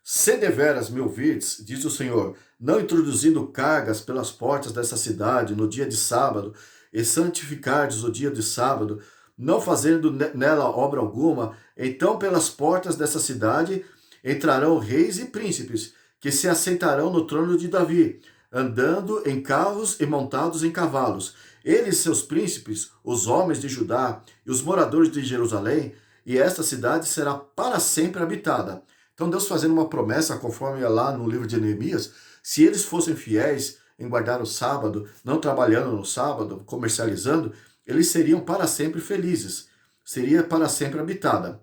se deveras me ouvirdes, diz o Senhor, não introduzindo cargas pelas portas dessa cidade no dia de sábado, e santificardes o dia de sábado, não fazendo nela obra alguma, então pelas portas dessa cidade entrarão reis e príncipes, que se assentarão no trono de Davi, andando em carros e montados em cavalos. Eles, seus príncipes, os homens de Judá e os moradores de Jerusalém, e esta cidade será para sempre habitada. Então Deus fazendo uma promessa, conforme é lá no livro de Neemias, se eles fossem fiéis em guardar o sábado, não trabalhando no sábado, comercializando, eles seriam para sempre felizes, seria para sempre habitada.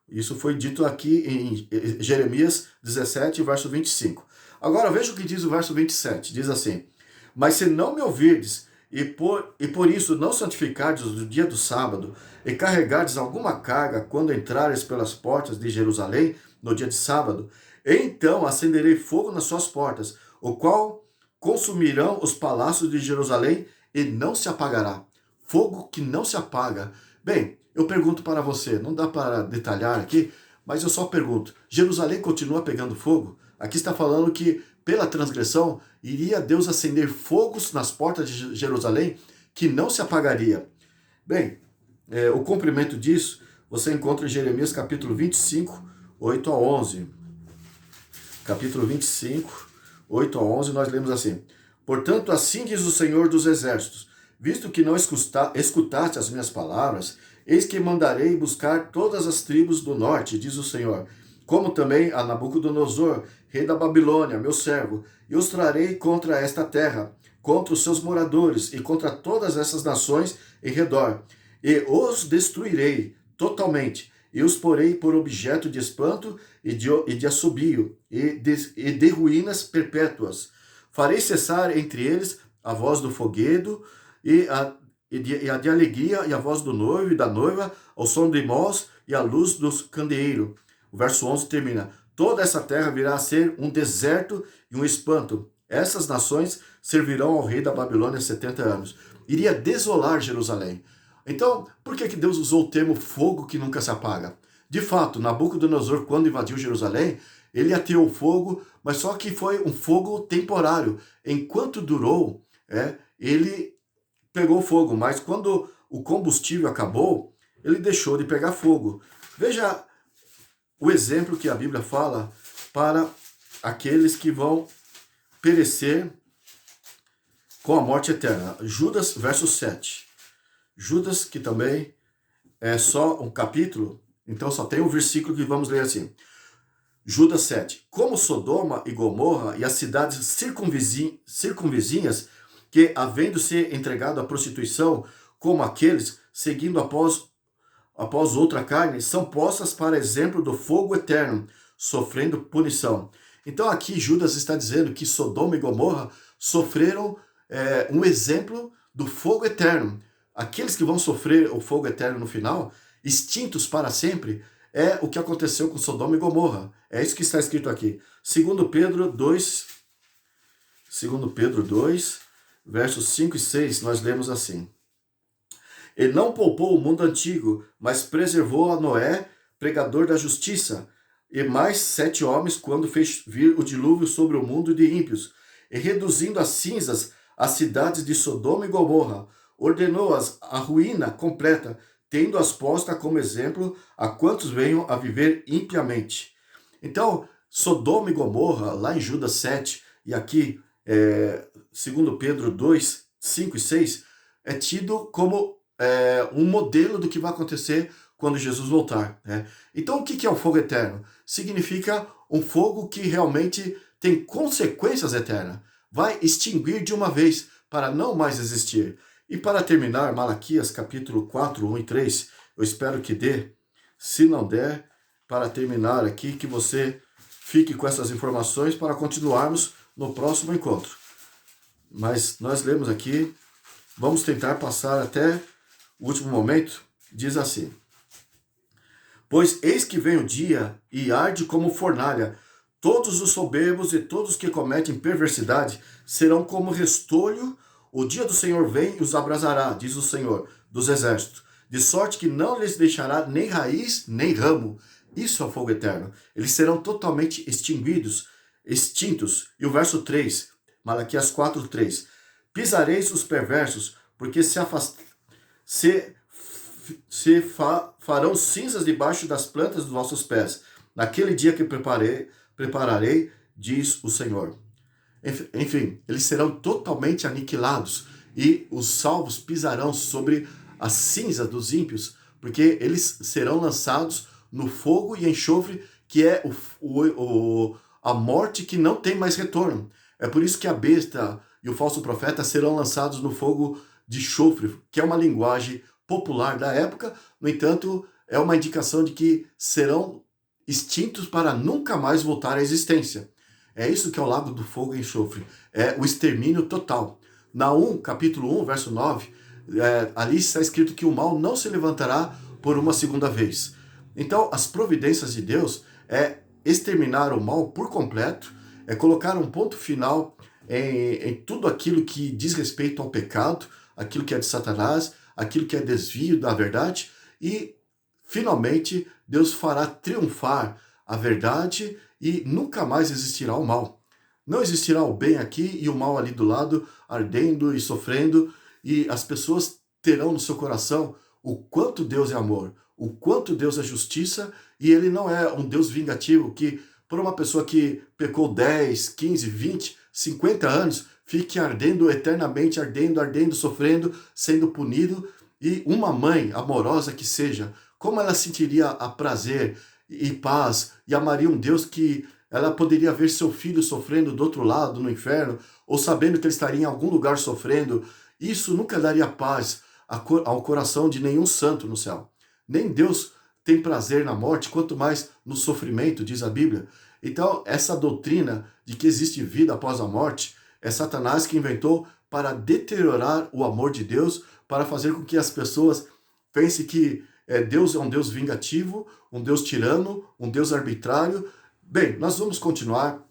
Isso foi dito aqui em Jeremias 17, verso 25. Agora veja o que diz o verso 27, diz assim: mas se não me ouvirdes, e por isso não santificardes o dia do sábado, e carregardes alguma carga quando entrares pelas portas de Jerusalém no dia de sábado, então acenderei fogo nas suas portas, o qual consumirão os palácios de Jerusalém e não se apagará. Fogo que não se apaga. Bem, eu pergunto para você, não dá para detalhar aqui, mas eu só pergunto, Jerusalém continua pegando fogo? Aqui está falando que pela transgressão iria Deus acender fogos nas portas de Jerusalém que não se apagaria. Bem, o cumprimento disso você encontra em Jeremias capítulo 25, 8 a 11. Capítulo 25, 8 a 11, nós lemos assim: portanto, assim diz o Senhor dos Exércitos, visto que não escutaste as minhas palavras, eis que mandarei buscar todas as tribos do norte, diz o Senhor, como também a Nabucodonosor, rei da Babilônia, meu servo, e os trarei contra esta terra, contra os seus moradores e contra todas essas nações em redor, e os destruirei totalmente, e os porei por objeto de espanto e de assobio, e de ruínas perpétuas. Farei cessar entre eles a voz do foguedo, e a de alegria, e a voz do noivo e da noiva, ao som de mós e a luz do candeeiro. O verso 11 termina: toda essa terra virá a ser um deserto e um espanto. Essas nações servirão ao rei da Babilônia 70 anos. Iria desolar Jerusalém. Então, por que Deus usou o termo fogo que nunca se apaga? De fato, Nabucodonosor, quando invadiu Jerusalém, ele ateou fogo, mas só que foi um fogo temporário. Enquanto durou, ele pegou fogo, mas quando o combustível acabou, ele deixou de pegar fogo. Veja o exemplo que a Bíblia fala para aqueles que vão perecer com a morte eterna. Judas, verso 7. Judas, que também é só um capítulo, então só tem um versículo que vamos ler assim. Judas 7. Como Sodoma e Gomorra e as cidades circunvizinhas, que, havendo-se entregado à prostituição, como aqueles, seguindo após outra carne, são postas para exemplo do fogo eterno, sofrendo punição. Então aqui Judas está dizendo que Sodoma e Gomorra sofreram um exemplo do fogo eterno. Aqueles que vão sofrer o fogo eterno no final, extintos para sempre, é o que aconteceu com Sodoma e Gomorra. É isso que está escrito aqui. 2 Pedro 2, versos 5 e 6, nós lemos assim: ele não poupou o mundo antigo, mas preservou a Noé, pregador da justiça, e mais 7 homens, quando fez vir o dilúvio sobre o mundo de ímpios, e reduzindo a cinzas as cidades de Sodoma e Gomorra, ordenou-as à ruína completa, tendo-as posta como exemplo a quantos venham a viver impiamente. Então, Sodoma e Gomorra, lá em Judas 7, e aqui 2 Pedro 2, 5 e 6, é tido como um modelo do que vai acontecer quando Jesus voltar. Então, o que é o fogo eterno? Significa um fogo que realmente tem consequências eternas. Vai extinguir de uma vez, para não mais existir. E para terminar, Malaquias capítulo 4, 1 e 3, eu espero que dê. Se não der, para terminar aqui, que você fique com essas informações para continuarmos no próximo encontro. Mas nós lemos aqui, vamos tentar passar até o último momento, diz assim: pois eis que vem o dia e arde como fornalha, todos os soberbos e todos que cometem perversidade serão como restolho, o dia do Senhor vem e os abrasará, diz o Senhor dos Exércitos, de sorte que não lhes deixará nem raiz, nem ramo. Isso é o fogo eterno. Eles serão totalmente extinguidos, extintos. E o verso 3, Malaquias 4, 3, pisareis os perversos, porque farão cinzas debaixo das plantas dos vossos pés, naquele dia que prepararei, diz o Senhor. Enfim, eles serão totalmente aniquilados, e os salvos pisarão sobre a cinza dos ímpios, porque eles serão lançados no fogo e enxofre, que é a morte que não tem mais retorno. É por isso que a besta e o falso profeta serão lançados no fogo de enxofre, que é uma linguagem popular da época. No entanto, é uma indicação de que serão extintos para nunca mais voltar à existência. É isso que é o lago do fogo e enxofre, é o extermínio total. Naum, capítulo 1, verso 9, ali está escrito que o mal não se levantará por uma segunda vez. Então, as providências de Deus é exterminar o mal por completo, é colocar um ponto final em tudo aquilo que diz respeito ao pecado, aquilo que é de Satanás, aquilo que é desvio da verdade, e finalmente Deus fará triunfar a verdade e nunca mais existirá o mal. Não existirá o bem aqui e o mal ali do lado, ardendo e sofrendo, e as pessoas terão no seu coração o quanto Deus é amor, o quanto Deus é justiça, e ele não é um Deus vingativo que, por uma pessoa que pecou 10, 15, 20, 50 anos, fique ardendo eternamente, ardendo, sofrendo, sendo punido. E uma mãe amorosa que seja, como ela sentiria a prazer e paz e amaria um Deus que ela poderia ver seu filho sofrendo do outro lado, no inferno, ou sabendo que ele estaria em algum lugar sofrendo. Isso nunca daria paz ao coração de nenhum santo no céu. Nem Deus tem prazer na morte, quanto mais no sofrimento, diz a Bíblia. Então, essa doutrina de que existe vida após a morte é Satanás que inventou para deteriorar o amor de Deus, para fazer com que as pessoas pensem que Deus é um Deus vingativo, um Deus tirano, um Deus arbitrário. Bem, nós vamos continuar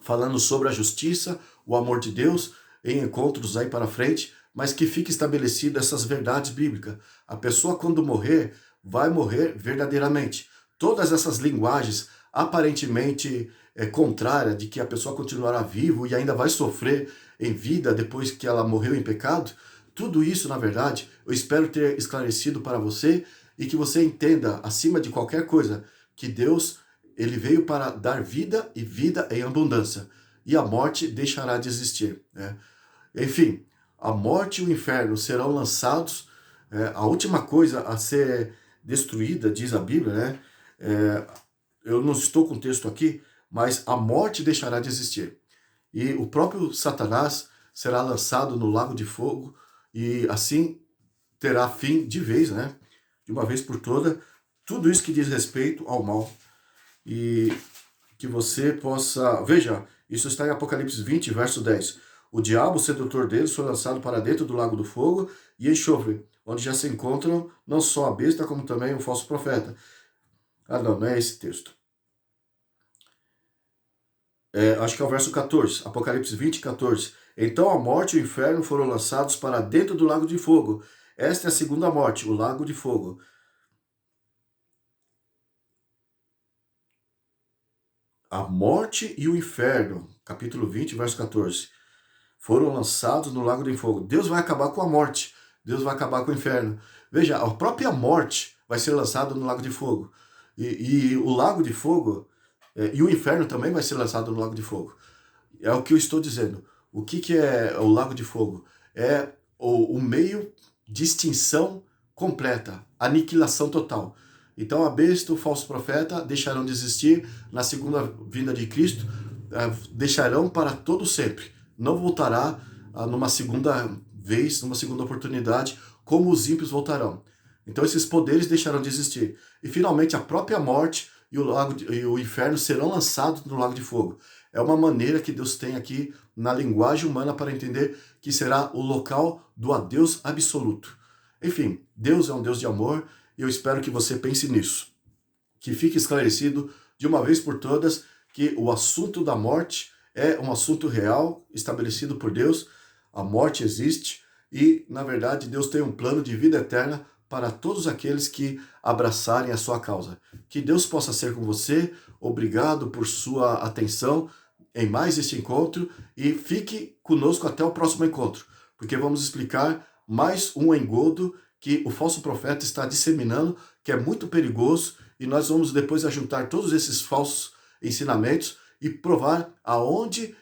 falando sobre a justiça, o amor de Deus, em encontros aí para frente, mas que fique estabelecido essas verdades bíblicas. A pessoa, quando morrer, vai morrer verdadeiramente. Todas essas linguagens aparentemente contrárias de que a pessoa continuará vivo e ainda vai sofrer em vida depois que ela morreu em pecado, tudo isso, na verdade, eu espero ter esclarecido para você e que você entenda, acima de qualquer coisa, que Deus, ele veio para dar vida e vida em abundância, e a morte deixará de existir, né? Enfim, a morte e o inferno serão lançados, a última coisa a ser destruída, diz a Bíblia, né? Eu não estou com o texto aqui, mas a morte deixará de existir. E o próprio Satanás será lançado no lago de fogo, e assim terá fim de vez, né? De uma vez por toda, tudo isso que diz respeito ao mal. E que você possa... Veja, isso está em Apocalipse 20, verso 10. O diabo, o sedutor deles, foi lançado para dentro do lago do fogo e enxofre, onde já se encontram não só a besta, como também o falso profeta. Ah, não, não é esse texto. Acho que é o verso 14, Apocalipse 20, 14. Então a morte e o inferno foram lançados para dentro do lago de fogo. Esta é a segunda morte, o lago de fogo. A morte e o inferno, capítulo 20, verso 14, foram lançados no lago de fogo. Deus vai acabar com a morte, Deus vai acabar com o inferno. Veja, a própria morte vai ser lançada no lago de fogo. E o lago de fogo, e o inferno também vai ser lançado no lago de fogo. É o que eu estou dizendo. O que é o lago de fogo? É o meio de extinção completa, aniquilação total. Então a besta e o falso profeta deixarão de existir na segunda vinda de Cristo, deixarão para todo sempre. Não voltará numa segunda vez, numa segunda oportunidade, como os ímpios voltarão. Então esses poderes deixarão de existir. E finalmente a própria morte e o inferno serão lançados no lago de fogo. É uma maneira que Deus tem aqui na linguagem humana para entender que será o local do adeus absoluto. Enfim, Deus é um Deus de amor e eu espero que você pense nisso. Que fique esclarecido de uma vez por todas que o assunto da morte é um assunto real, estabelecido por Deus. A morte existe e, na verdade, Deus tem um plano de vida eterna para todos aqueles que abraçarem a sua causa. Que Deus possa ser com você. Obrigado por sua atenção em mais este encontro e fique conosco até o próximo encontro, porque vamos explicar mais um engodo que o falso profeta está disseminando, que é muito perigoso, e nós vamos depois ajuntar todos esses falsos ensinamentos e provar aonde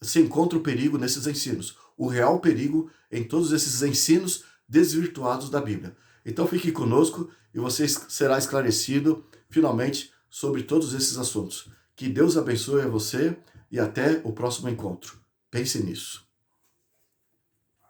se encontra o perigo nesses ensinos, o real perigo em todos esses ensinos desvirtuados da Bíblia. Então fique conosco e você será esclarecido finalmente sobre todos esses assuntos. Que Deus abençoe a você e até o próximo encontro. Pense nisso.